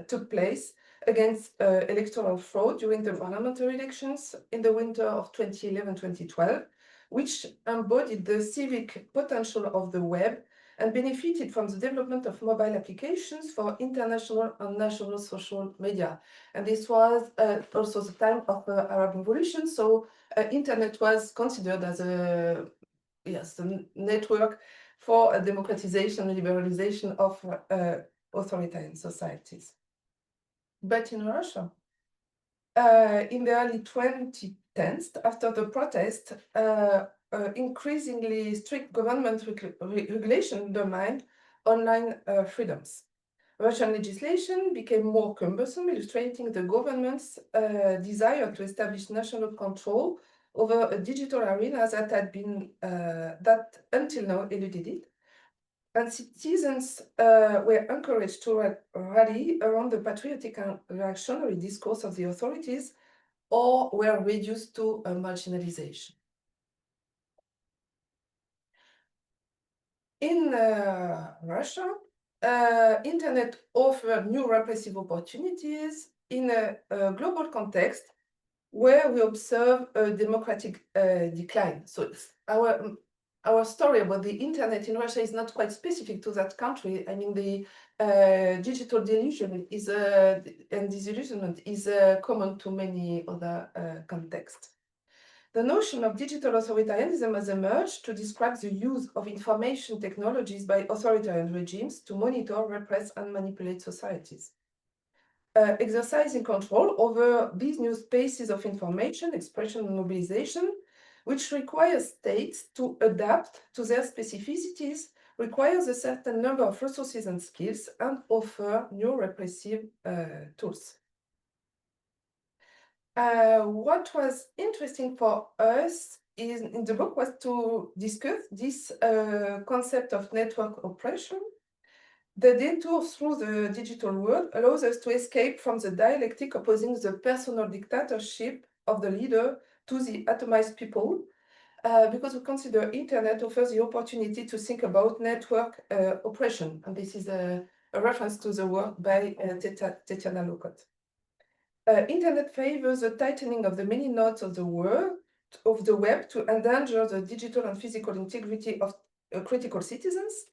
took place against electoral fraud during the parliamentary elections in the winter of 2011-2012, which embodied the civic potential of the web and benefited from the development of mobile applications for international and national social media. And this was also the time of the Arab Revolution, so internet was considered as a network for a democratization and liberalization of authoritarian societies. But in Russia, in the early 2010s, after the protest, increasingly strict government regulation undermined online freedoms. Russian legislation became more cumbersome, illustrating the government's desire to establish national control over a digital arena that had been that until now eluded it. And citizens were encouraged to rally around the patriotic and reactionary discourse of the authorities, or were reduced to marginalization. In Russia, internet offered new repressive opportunities in a global context where we observe a democratic decline. So our story about the internet in Russia is not quite specific to that country. I mean, the digital delusion is and disillusionment is common to many other contexts. The notion of digital authoritarianism has emerged to describe the use of information technologies by authoritarian regimes to monitor, repress, and manipulate societies. Exercising control over these new spaces of information, expression, and mobilization, which requires states to adapt to their specificities, requires a certain number of resources and skills, and offer new repressive tools. What was interesting for us in the book was to discuss this concept of network oppression. The detour through the digital world allows us to escape from the dialectic opposing the personal dictatorship of the leader to the atomized people, because we consider internet offers the opportunity to think about network oppression. And this is a reference to the work by Tetiana Lokot. Internet favors the tightening of the many nodes of the web to endanger the digital and physical integrity of critical citizens,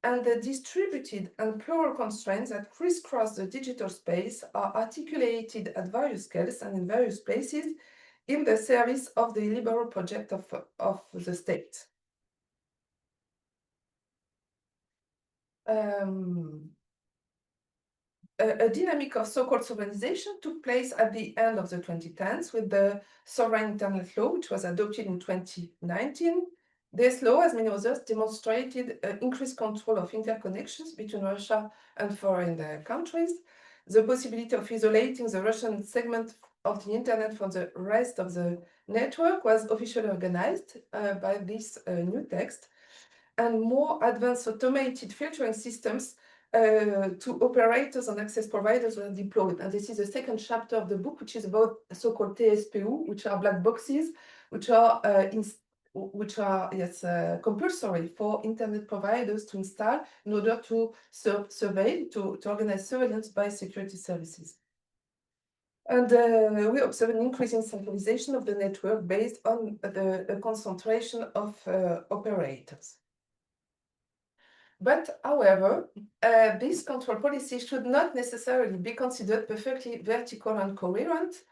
and the distributed and plural constraints that crisscross the digital space are articulated at various scales and in various places in the service of the liberal project of the state. A dynamic of so-called sovereignization took place at the end of the 2010s with the Sovereign Internet Law, which was adopted in 2019. This law, as many others, demonstrated increased control of interconnections between Russia and foreign countries, the possibility of isolating the Russian segment of the internet from the rest of the network was officially organized by this new text, and more advanced automated filtering systems to operators and access providers were deployed. And this is the second chapter of the book, which is about so-called TSPU, which are black boxes, which are compulsory for internet providers to install in order to survey, to organize surveillance by security services. And we observe an increasing centralization of the network based on the concentration of operators. But, however, this control policy should not necessarily be considered perfectly vertical and coherent.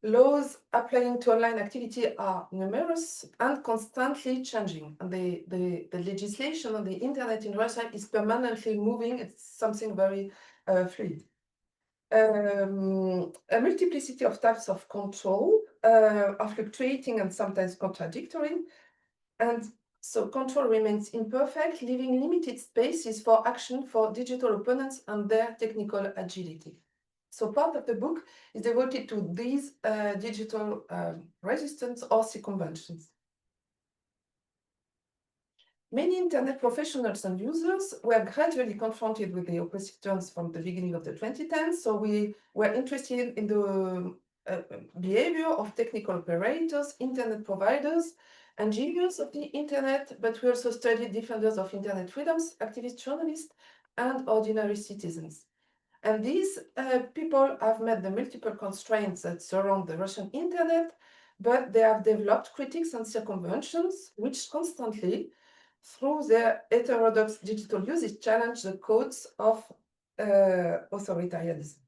Laws applying to online activity are numerous and constantly changing. And the legislation on the internet in Russia is permanently moving. It's something very fluid. A multiplicity of types of control are fluctuating and sometimes contradictory. And so control remains imperfect, leaving limited spaces for action for digital opponents and their technical agility. So part of the book is devoted to these digital resistance or circumventions. Many internet professionals and users were gradually confronted with the oppressive terms from the beginning of the 2010s. So we were interested in the behavior of technical operators, internet providers, and engineers of the internet, but we also studied defenders of internet freedoms, activist journalists, and ordinary citizens. And these people have met the multiple constraints that surround the Russian internet, but they have developed critiques and circumventions, which constantly, through their heterodox digital usage, challenge the codes of authoritarianism.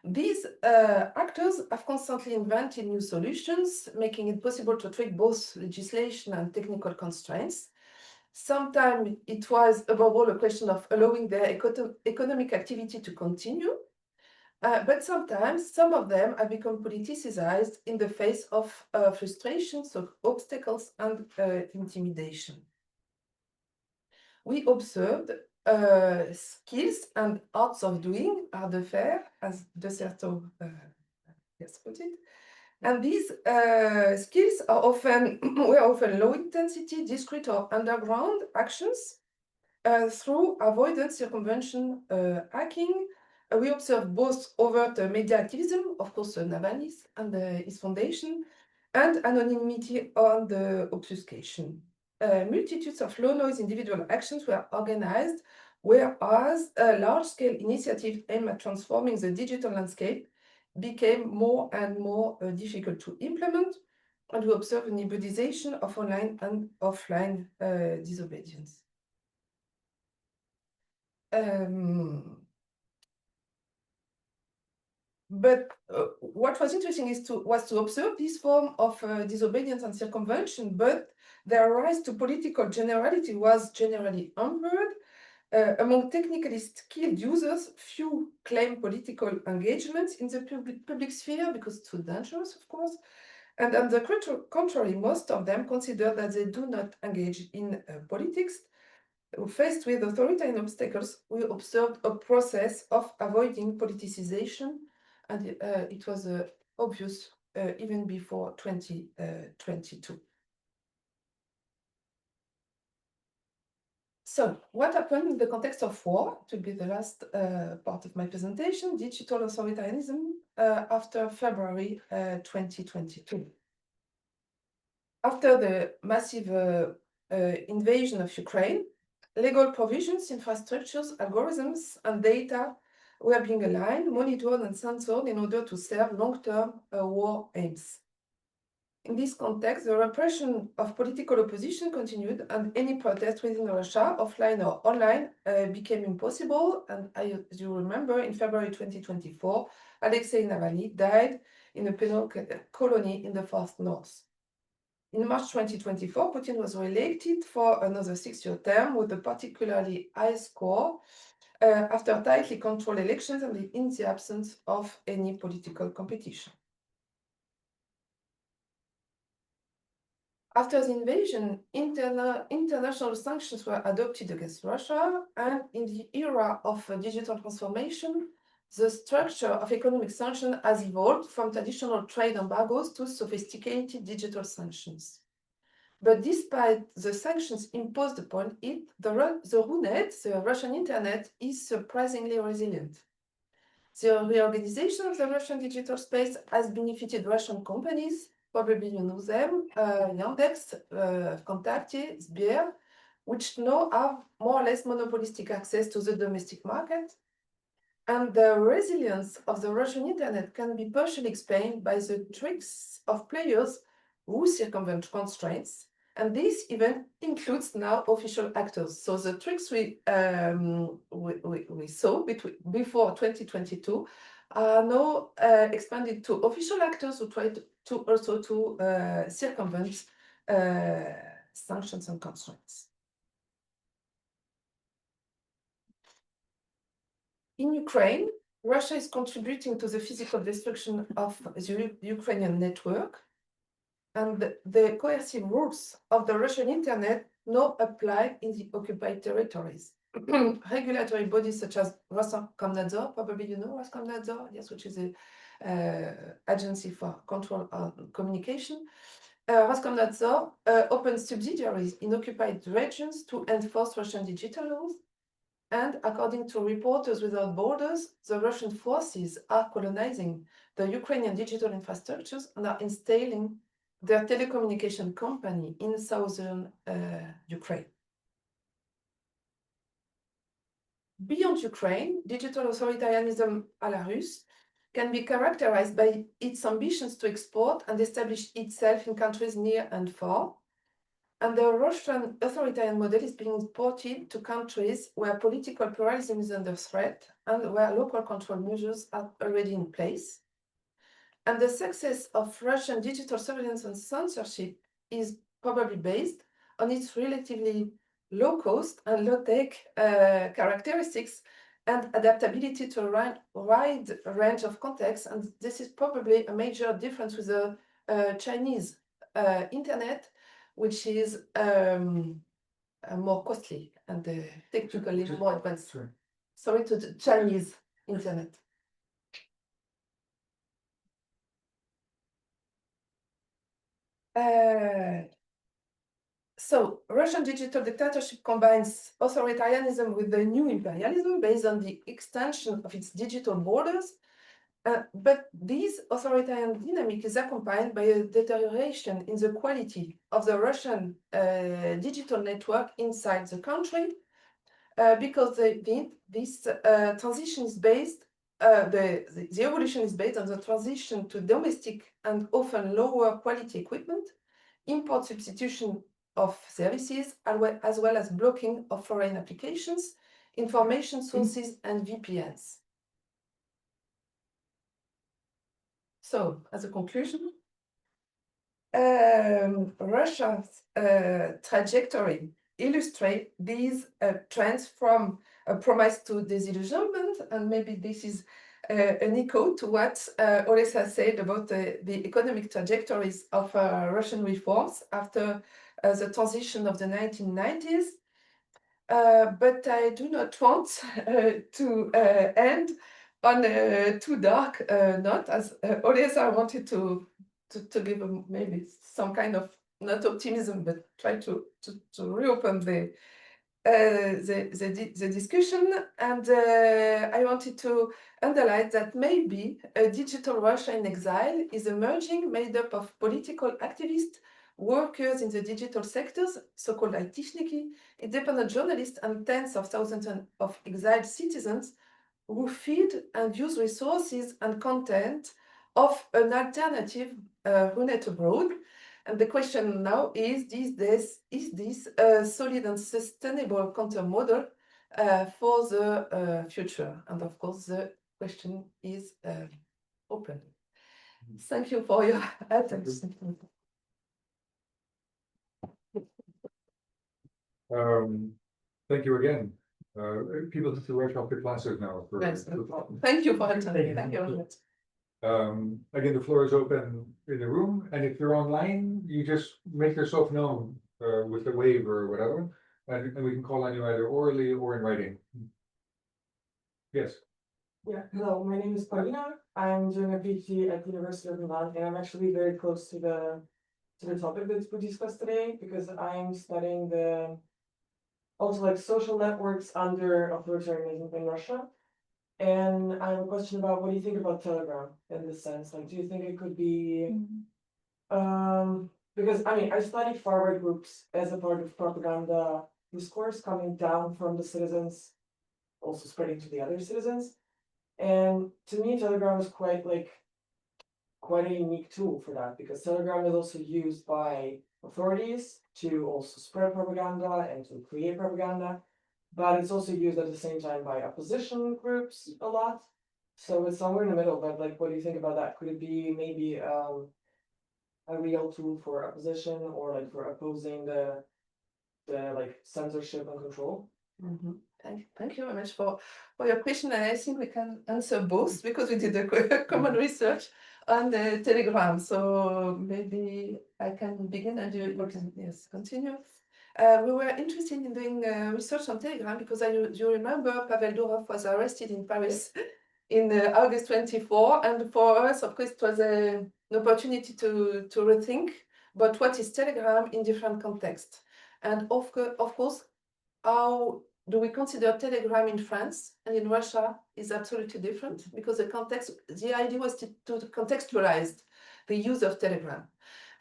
These actors have constantly invented new solutions, making it possible to treat both legislation and technical constraints. Sometimes it was above all a question of allowing their economic activity to continue, but sometimes some of them have become politicized in the face of frustrations, of obstacles, and intimidation. We observed skills and arts of doing, art de faire, as De Certeau has put it. And these skills are were often low intensity, discrete or underground actions through avoidance, circumvention, hacking. We observe both overt media activism, of course, Navalny's and his foundation, and anonymity on the obfuscation. Multitudes of low-noise individual actions were organized, whereas a large-scale initiative aimed at transforming the digital landscape became more and more difficult to implement, and we observe an hybridization of online and offline disobedience. But what was interesting was to observe this form of disobedience and circumvention, but their rise to political generality was generally unheard. Among technically skilled users, few claim political engagement in the public sphere because it's too dangerous, of course. And on the contrary, most of them consider that they do not engage in politics. Faced with authoritarian obstacles, we observed a process of avoiding politicization, and it was obvious even before 2022. So, what happened in the context of war? It will be the last part of my presentation, digital authoritarianism after February 2022. After the massive invasion of Ukraine, legal provisions, infrastructures, algorithms, and data were being aligned, monitored, and censored in order to serve long-term war aims. In this context, the repression of political opposition continued, and any protest within Russia, offline or online, became impossible. And as you remember, in February 2024, Alexei Navalny died in a penal colony in the far north. In March 2024, Putin was re-elected for another 6-year term with a particularly high score after tightly controlled elections and in the absence of any political competition. After the invasion, international sanctions were adopted against Russia, and in the era of digital transformation, the structure of economic sanctions has evolved from traditional trade embargoes to sophisticated digital sanctions. But despite the sanctions imposed upon it, the Runet, the Russian internet, is surprisingly resilient. The reorganization of the Russian digital space has benefited Russian companies, probably you know them, Yandex, Vkontakte, Sber, which now have more or less monopolistic access to the domestic market. And the resilience of the Russian internet can be partially explained by the tricks of players who circumvent constraints. And this even includes now official actors. So the tricks we saw before 2022 are now expanded to official actors who try to also circumvent sanctions and constraints. In Ukraine, Russia is contributing to the physical destruction of the Ukrainian network, and the coercive rules of the Russian internet now apply in the occupied territories. Regulatory bodies such as Roskomnadzor, probably you know Roskomnadzor, yes, which is the agency for control on communication. Roskomnadzor opens subsidiaries in occupied regions to enforce Russian digital laws. And according to Reporters Without Borders, the Russian forces are colonizing the Ukrainian digital infrastructures and are installing their telecommunication company in southern Ukraine. Beyond Ukraine, digital authoritarianism à la Russe can be characterized by its ambitions to export and establish itself in countries near and far. And the Russian authoritarian model is being imported to countries where political pluralism is under threat and where local control measures are already in place. And the success of Russian digital surveillance and censorship is probably based on its relatively low cost and low tech characteristics and adaptability to a wide range of contexts. And this is probably a major difference with the Chinese internet, which is more costly and technically more advanced. Sorry to the Chinese internet. So Russian digital dictatorship combines authoritarianism with the new imperialism based on the extension of its digital borders But this authoritarian dynamic is accompanied by a deterioration in the quality of the Russian digital network inside the country, because this transition is based, the evolution is based on the transition to domestic and often lower quality equipment, import substitution of services, as well as blocking of foreign applications, information sources, and VPNs. So, as a conclusion, Russia's trajectory illustrates these trends from a promise to disillusionment, and maybe this is an echo to what Olesa said about the economic trajectories of Russian reforms after the transition of the 1990s. But I do not want to end on a too dark note, as Olesa wanted to give maybe some kind of, not optimism, but try to reopen the discussion. And I wanted to underline that maybe a digital Russia in exile is emerging, made up of political activists, workers in the digital sectors, so-called айтишники, independent journalists, and tens of thousands of exiled citizens who feed and use resources and content of an alternative Runet abroad. And the question now is this a solid and sustainable counter model for the future? And of course, the question is open. Thank you for your attention. Thank you again. People to rush off the classes now. Yes, no problem. Thank you for attending. Thank you very much. Again, the floor is open in the room, and if you're online, you just make yourself known with the wave or whatever, and we can call on you either orally or in writing. Yes. Yeah, hello, my name is Paulina. I'm doing a PhD at the University of Milan, and I'm actually very close to the topic that we discussed today, because I'm studying the also like social networks under authoritarianism in Russia. And I have a question about, what do you think about Telegram in this sense? Like, do you think it could be because I mean, I study far-right groups as a part of propaganda discourse coming down from the citizens, also spreading to the other citizens. And to me, Telegram is quite a unique tool for that, because Telegram is also used by authorities to also spread propaganda and to create propaganda, but it's also used at the same time by opposition groups a lot. So it's somewhere in the middle, but like, what do you think about that? Could it be maybe a real tool for opposition, or like for opposing the like censorship and control? Thank you very much for your question. And I think we can answer both, because we did a common research on the Telegram. So maybe I can begin and you can, yes, continue. We were interested in doing research on Telegram because you remember Pavel Durov was arrested in Paris in August 24. And for us, of course, it was an opportunity to rethink about what is Telegram in different contexts. And of course, how do we consider Telegram in France and in Russia is absolutely different, because the idea was to contextualize the use of Telegram.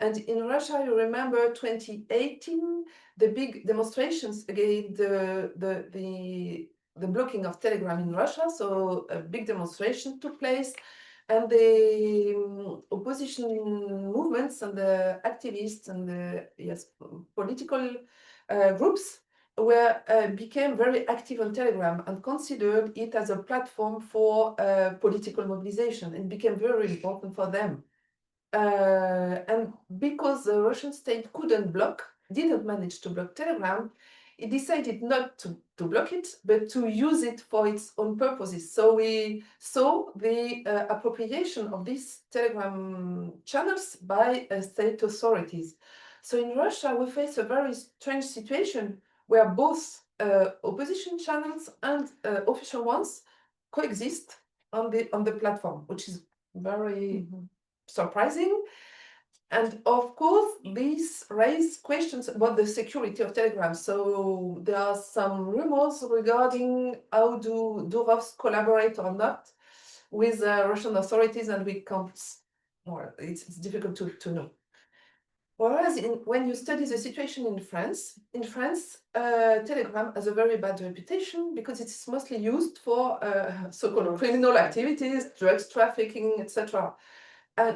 And in Russia, you remember 2018, the big demonstrations against the blocking of Telegram in Russia. So a big demonstration took place, and the opposition movements and the activists and the political groups became very active on Telegram and considered it as a platform for political mobilization, and became very important for them. And because the Russian state didn't manage to block Telegram, it decided not to block it, but to use it for its own purposes. So we saw the appropriation of these Telegram channels by state authorities. So in Russia, we face a very strange situation where both opposition channels and official ones coexist on the platform, which is very surprising. And of course, these raise questions about the security of Telegram. So there are some rumors regarding how do Durovs collaborate or not with Russian authorities, and we can't, well, it's difficult to know. Whereas when you study the situation in France, Telegram has a very bad reputation because it's mostly used for so-called criminal activities, drugs trafficking, etc.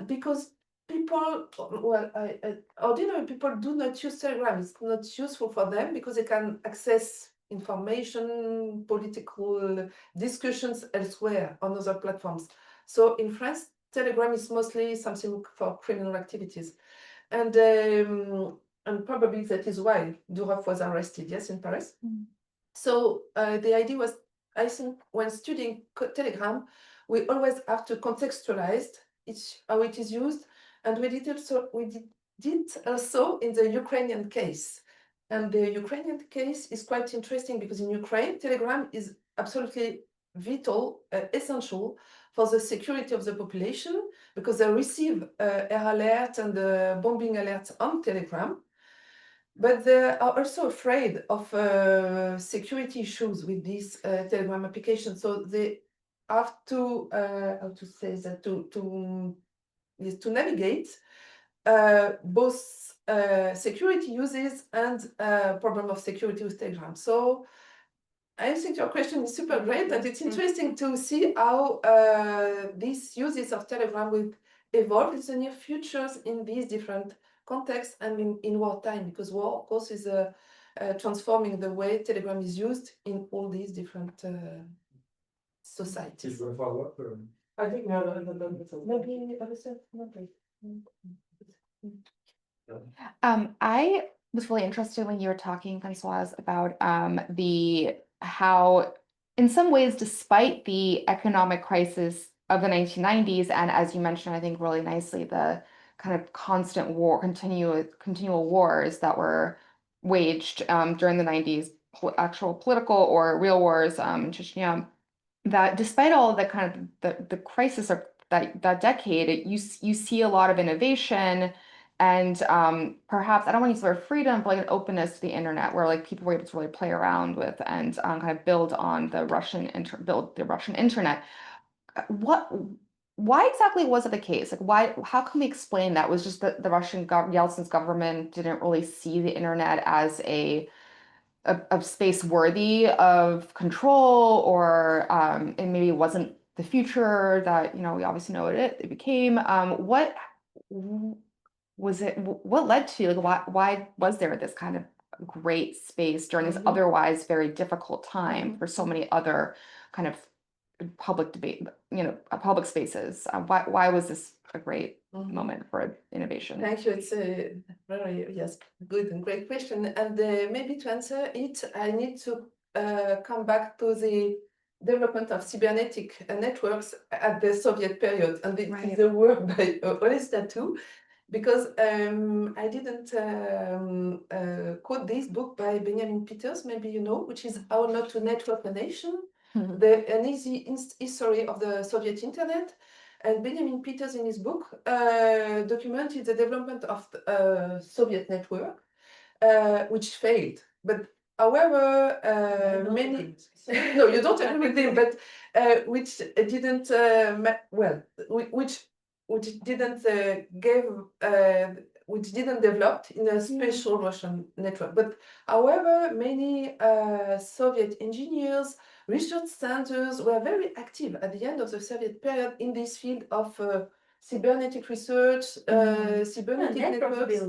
Because people, well, ordinary people do not use Telegram. It's not useful for them because they can access information, political discussions elsewhere on other platforms. So in France, Telegram is mostly something for criminal activities. And probably that is why Durov was arrested, yes, in Paris. So the idea was, I think, when studying Telegram, we always have to contextualize how it is used, and we did also in the Ukrainian case. And the Ukrainian case is quite interesting because in Ukraine, Telegram is absolutely vital, essential for the security of the population, because they receive air alert and bombing alerts on Telegram. But they are also afraid of security issues with this Telegram application. So they have to, how to say that, to navigate both security uses and problem of security with Telegram. So I think your question is super great, and it's interesting to see how these uses of Telegram will evolve in the near futures in these different contexts and in wartime, because war, of course, is transforming the way Telegram is used in all these different societies. going to follow up? I think now that Maybe other I was really interested when you were talking, Francoise, about how, in some ways, despite the economic crisis of the 1990s, and as you mentioned, I think really nicely, the kind of constant continual wars that were waged during the 90s, actual political or real wars in Chechnya, that despite all of the kind of the crisis of that decade, you see a lot of innovation and perhaps, I don't want to use the word freedom, but like an openness to the internet, where like people were able to really play around with and kind of build on the Russian internet. Why exactly was it the case? Like, how can we explain that? Was just that the Yeltsin's government didn't really see the internet as a space worthy of control, or it maybe wasn't the future that, we obviously know it became. What was it? What led to, like, why was there this kind of great space during this otherwise very difficult time for so many other kind of public debate, public spaces? Why was this a great moment for innovation? Thank you. It's a very, yes, good and great question. And maybe to answer it, I need to come back to the development of cybernetic networks at the Soviet period, and the work by Olesta too, because I didn't quote this book by Benjamin Peters, maybe you know, which is How Not to Network a Nation, an easy history of the Soviet internet. And Benjamin Peters, in his book, documented the development of the Soviet network, which failed. But however, many no, you don't agree with him, but which didn't which didn't which didn't develop in a special Russian network. But however, many Soviet engineers, research centers were very active at the end of the Soviet period in this field of cybernetic research, cybernetic networks,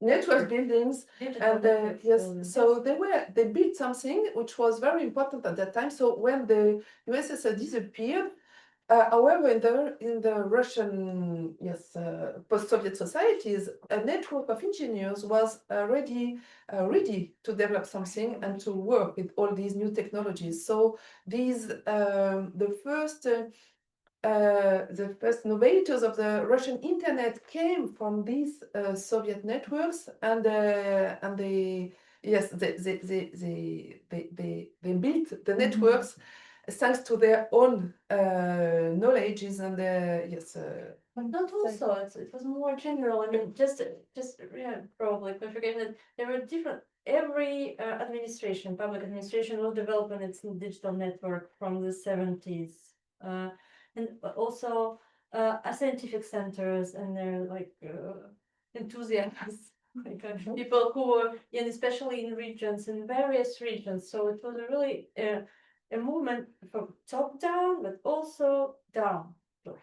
network buildings, and yes, so they built something which was very important at that time. So when the USSR disappeared, however, in the Russian, post-Soviet societies, a network of engineers was ready to develop something and to work with all these new technologies. So these the first innovators of the Russian internet came from these Soviet networks, and they built the networks thanks to their own knowledges and But not also, it was more general. I mean, just probably clarification that there were different. Every administration, public administration, was developing its digital network from the 70s. And and also scientific centers, and they're like enthusiasts, like people who were, and especially in regions, in various regions. So it was a really a movement from top down, but also down. And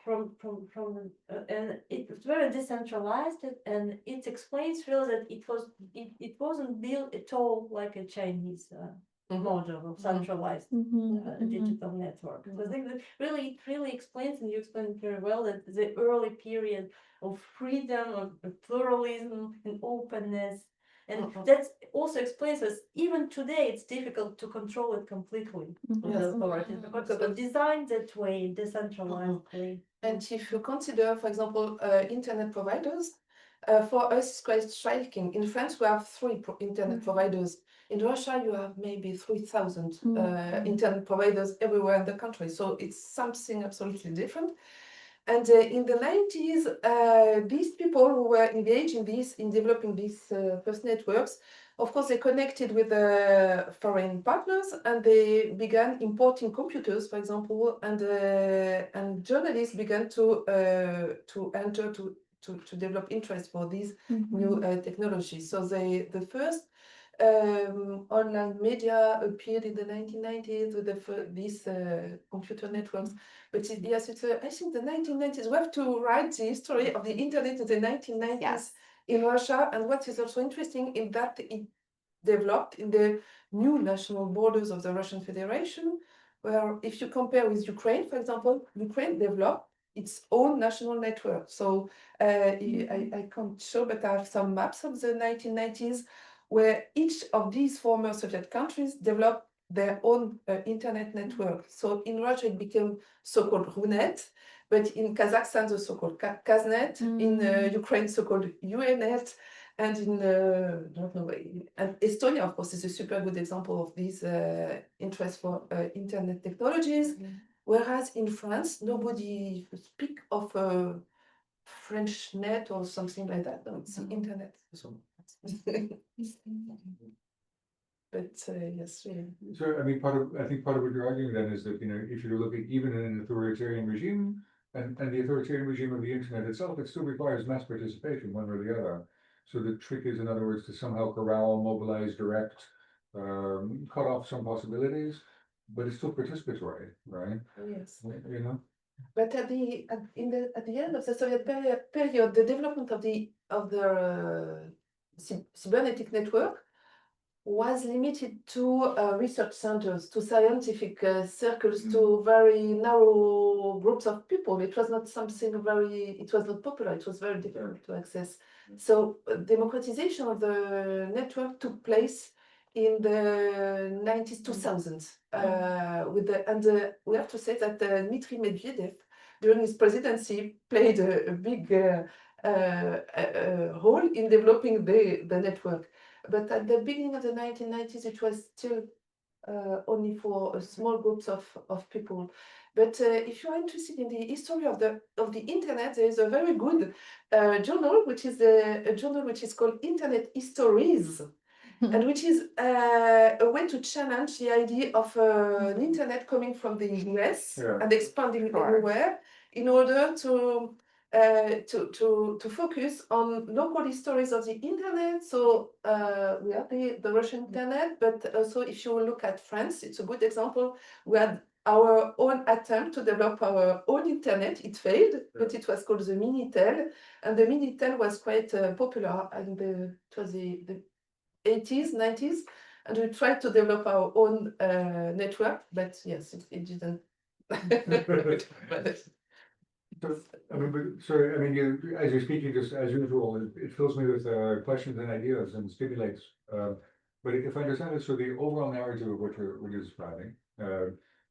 it was very decentralized, and it explains really that it wasn't built at all like a Chinese model of centralized digital network. So I think that it really explains, and you explained it very well, that the early period of freedom, of pluralism and openness. And that also explains us, even today, it's difficult to control it completely. Yes. The authorities, because it was designed that way, decentralizedly. And if you consider, for example, internet providers, for us it's quite striking. In France, we have three internet providers. In Russia, you have maybe 3,000 internet providers everywhere in the country. So it's something absolutely different. And in the 90s, these people who were engaged in developing these first networks, of course, they connected with foreign partners, and they began importing computers, for example, and journalists began to enter to develop interest for these new technologies. So the first online media appeared in the 1990s with these computer networks. But yes, I think the 1990s, we have to write the history of the internet in the 1990s in Russia. And what is also interesting in that it developed in the new national borders of the Russian Federation, where if you compare with Ukraine, for example, Ukraine developed its own national network. So I can't show, but I have some maps of the 1990s where each of these former Soviet countries developed their own internet network. So in Russia, it became so-called Runet, but in Kazakhstan, the so-called Kaznet, in Ukraine, so-called UNet, and in, don't know, and Estonia, of course, is a super good example of this interest for internet technologies. Whereas in France, nobody speak of French net or something like that. No, it's the internet. So, but yes, really. So, I mean, I think part of what you're arguing then is that, if you're looking even in an authoritarian regime, and the authoritarian regime of the internet itself, it still requires mass participation, one or the other. So the trick is, in other words, to somehow corral, mobilize, direct, cut off some possibilities, but it's still participatory, right? Yes. But at the end of the Soviet period, the development of the cybernetic network was limited to research centers, to scientific circles, to very narrow groups of people. It was not something it was not popular, it was very difficult to access. So democratization of the network took place in the 90s, 2000s. We have to say that Dmitry Medvedev, during his presidency, played a big role in developing the network. But at the beginning of the 1990s, it was still only for small groups of people. But if you are interested in the history of the internet, there is a very good journal, which is a journal which is called Internet Histories, and which is a way to challenge the idea of an internet coming from the US and expanding everywhere, in order to focus on local histories of the internet. So we have the Russian internet, but also if you look at France, it's a good example. We had our own attempt to develop our own internet. It failed, but it was called the Minitel, and the Minitel was quite popular, and it was the 80s, 90s, and we tried to develop our own network, but yes, it didn't. As you're speaking, just as usual, it fills me with questions and ideas and stimulates. But if I understand it, so the overall narrative of what you're describing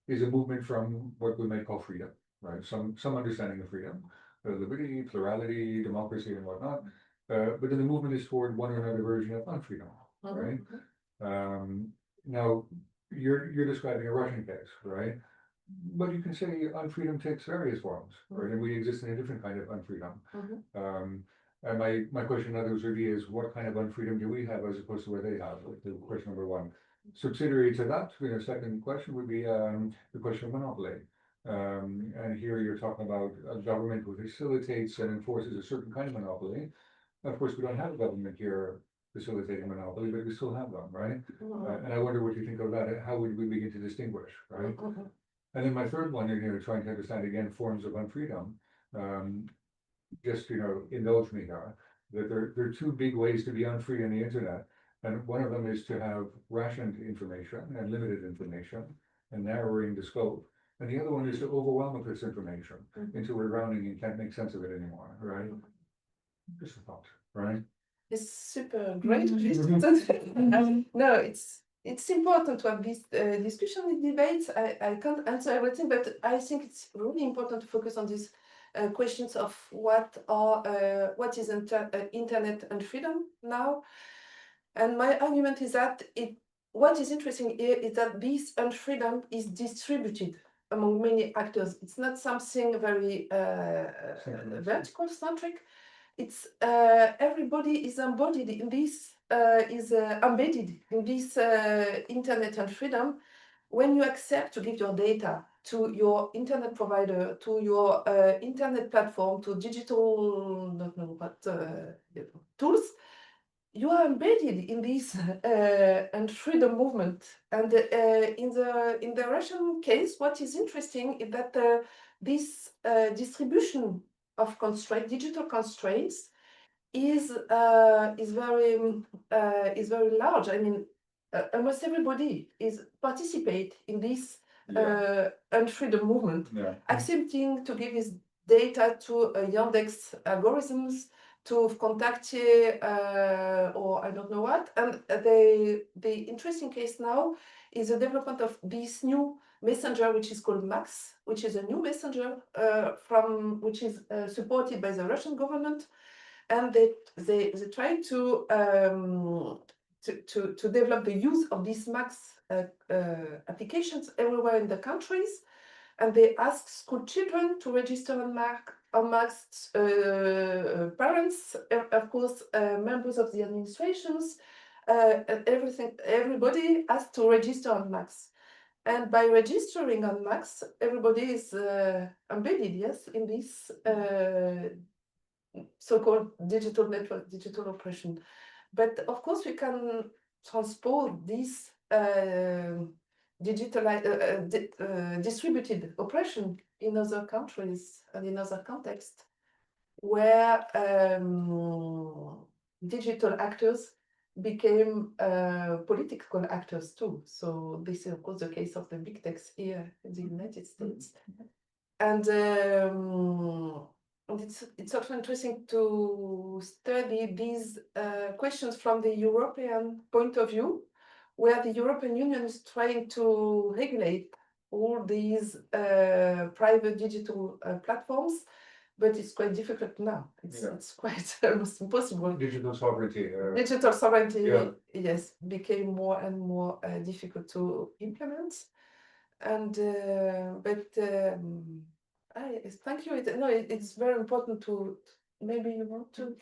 is a movement from what we might call freedom, right? Some understanding of freedom, liberty, plurality, democracy, and whatnot. But then the movement is toward one or another version of unfreedom, right? Now, you're describing a Russian case, right? But you can say unfreedom takes various forms, right? And we exist in a different kind of unfreedom. And my question, in other words, would be is what kind of unfreedom do we have as opposed to what they have? Like the question number one. Subsidiary to that, second question would be the question of monopoly. And here you're talking about a government who facilitates and enforces a certain kind of monopoly. Of course, we don't have a government here facilitating monopoly, but we still have them, right? And I wonder what you think of that. How would we begin to distinguish, right? And then my third one, trying to understand again forms of unfreedom. Just indulge me here. That there are two big ways to be unfree on the internet, and one of them is to have rationed information and limited information and narrowing the scope. And the other one is to overwhelm with this information until we're drowning and can't make sense of it anymore, right? Just a thought, right? It's super great question. No, it's important to have this discussion and debates. I can't answer everything, but I think it's really important to focus on these questions of what is internet and freedom now. And my argument is that what is interesting here is that this unfreedom is distributed among many actors. It's not something very vertical centric. It's everybody is embodied in this, is embedded in this internet and freedom. When you accept to give your data to your internet provider, to your internet platform, to digital, don't know what tools, you are embedded in this and freedom movement. And in the Russian case, what is interesting is that this distribution of digital constraints is very large. I mean, almost everybody is participate in this unfreedom movement, accepting to give his data to Yandex algorithms, to contact or I don't know what. And the interesting case now is the development of this new messenger, which is called Max, which is a new messenger which is supported by the Russian government, and they try to develop the use of these Max applications everywhere in the countries, and they ask school children to register on Max, parents, of course, members of the administrations, and everybody has to register on Max. And by registering on Max, everybody is embedded, yes, in this so-called digital network, digital oppression. But of course, we can transpose this distributed oppression in other countries and in other contexts where digital actors became political actors too. So this is of course the case of the big techs here in the United States. And it's also interesting to study these questions from the European point of view, where the European Union is trying to regulate all these private digital platforms, but it's quite difficult now. It's quite almost impossible. Digital sovereignty. Digital sovereignty, yes, became more and more difficult to implement. And thank you. It's very important to. Maybe you want to.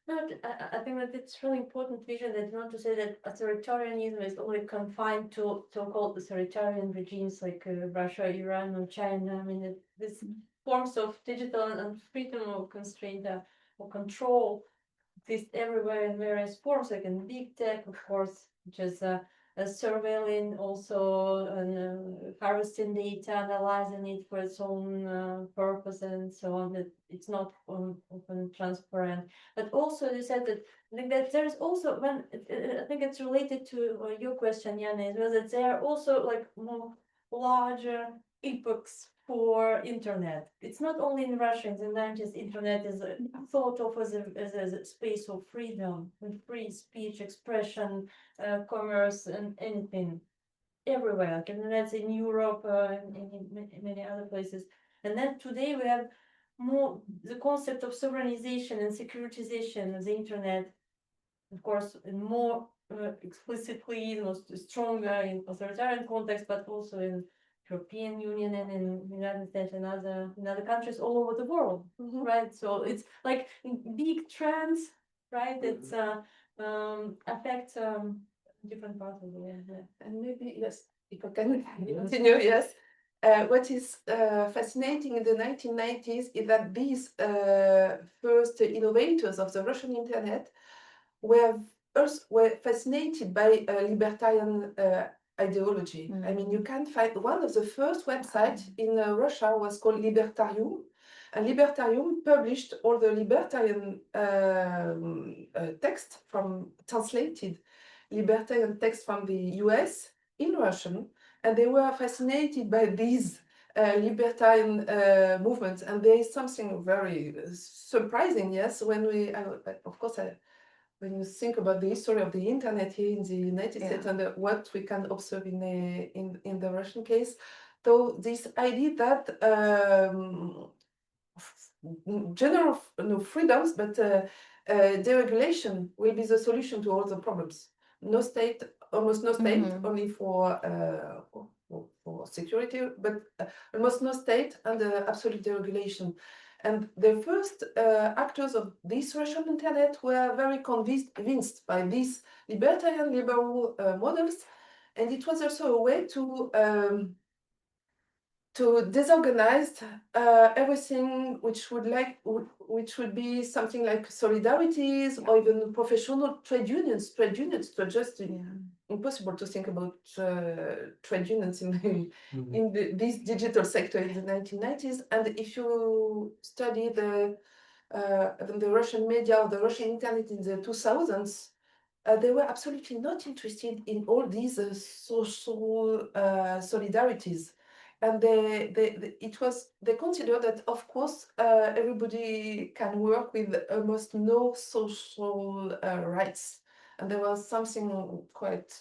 No, I think that it's really important vision that not to say that authoritarianism is only confined to so-called authoritarian regimes like Russia, Iran, or China. I mean, this forms of digital and freedom or constraint or control exist everywhere in various forms, like in big tech, of course, which is surveilling, also harvesting data, analyzing it for its own purpose, and so on. That it's not open, transparent. But also, you said that I think that there is also when I think it's related to your question, Yana, as well, that there are also like more larger epochs for internet. It's not only in Russia in the 90s. Internet is thought of as a space of freedom, with free speech, expression, commerce, and anything everywhere. Like internet's in Europe and in many other places. And then today we have more the concept of sovereignization and securitization of the internet, of course, in more explicitly, most stronger in authoritarian context, but also in European Union and in United States and other countries all over the world, right? So it's like big trends, right? It's affect different parts of the world. And maybe yes, if I can continue, yes. what is fascinating in the 1990s is that these first innovators of the Russian internet were fascinated by libertarian ideology. I mean, you can find one of the first websites in Russia was called Libertarium, and Libertarium published all the libertarian text from translated libertarian text from the US in Russian, and they were fascinated by these libertarian movements. And there is something very surprising, yes, when we, of course, when you think about the history of the internet here in the United States and what we can observe in the Russian case, though this idea that general freedoms, but deregulation will be the solution to all the problems. No state, almost no state, only for security, but almost no state and absolute deregulation. And the first actors of this Russian internet were very convinced by these libertarian liberal models, and it was also a way to disorganize everything which would be something like solidarities or even professional trade unions. Trade unions were just impossible to think about trade unions in this digital sector in the 1990s. And if you study the Russian media or the Russian internet in the 2000s, they were absolutely not interested in all these social solidarities. And they consider that, of course, everybody can work with almost no social rights. And there was something quite,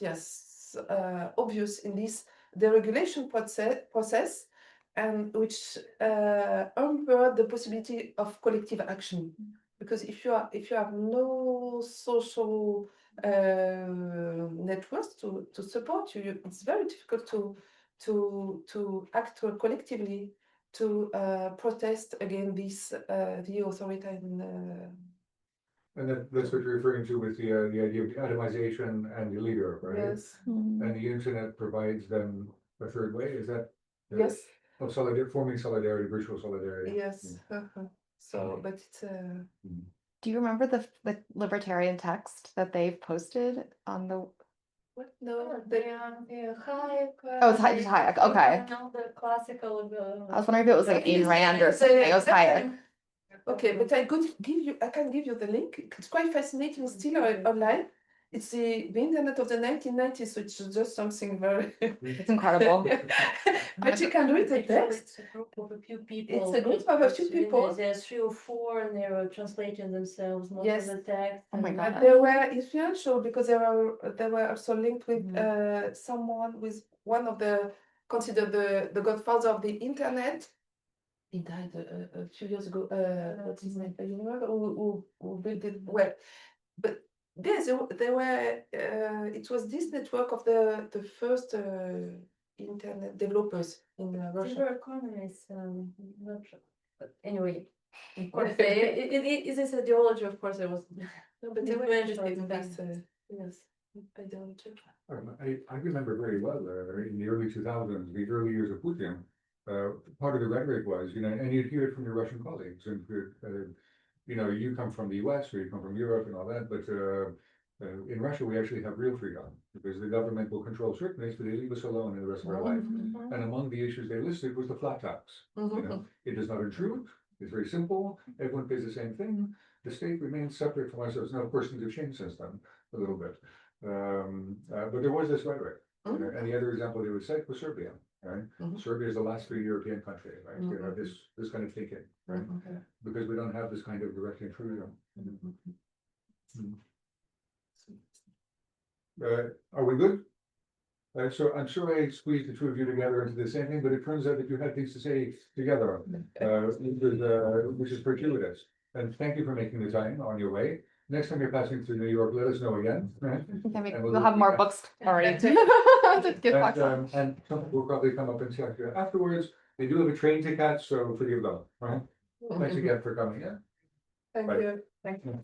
obvious in this deregulation process, and which hampered the possibility of collective action. Because if you have no social networks to support you, it's very difficult to act collectively to protest against this the authoritarian. And that's what you're referring to with the idea of the atomization and the leader, right? Yes. And the internet provides them a third way. Is that Yes. of forming solidarity, virtual solidarity? Yes. So, but it's. Do you remember the libertarian text that they've posted on the? What? No. Hayek. Oh, it's Hayek. Okay. The classical. I was wondering if it was like Ayn Rand or something. It was Hayek. Okay, but I can give you the link. It's quite fascinating, still online. It's the internet of the 1990s, so it's just something very. It's incredible. But you can read the text. It's a group of a few people. It's a group of a few people. There's 3 or 4, and they were translating themselves most Yes. of the text. Oh my God. And they were influential because they were also linked with someone with one of the considered the godfather of the internet. He died a few years ago. What's his name? You remember who built it? Well, but yes, they were. It was this network of the first internet developers in They Russia. were economists, not sure. But anyway, of course, it is this ideology, of course, it was. No, but they were influential interested in at the this. time. Yes, ideology. I remember very well in the early 2000s, the early years of Putin. Part of the rhetoric was, and you'd hear it from your Russian colleagues, and you come from the US or you come from Europe and all that, but in Russia we actually have real freedom because the government will control certain things, but they leave us alone in the rest of our life. And among the issues they listed was the flat tax. It does not intrude. It's very simple. Everyone pays the same thing. The state remains separate from ourselves. Now, of course, things have changed since then a little bit, but there was this rhetoric. And the other example they would cite was Serbia. Right, Serbia is the last free European country, right? You know, this kind of thinking, right? Because we don't have this kind of direct intrusion. Are we good? So I'm sure I squeezed the two of you together into the same thing, but it turns out that you had things to say together, which is fortuitous. And thank you for making the time on your way. Next time you're passing through New York, let us know again. Right? We'll have more books already. To get back on. And some people will probably come up and check you afterwards. They do have a train to catch, so forgive them. Right? Thanks again for coming in. Thank Bye. you. Thank you.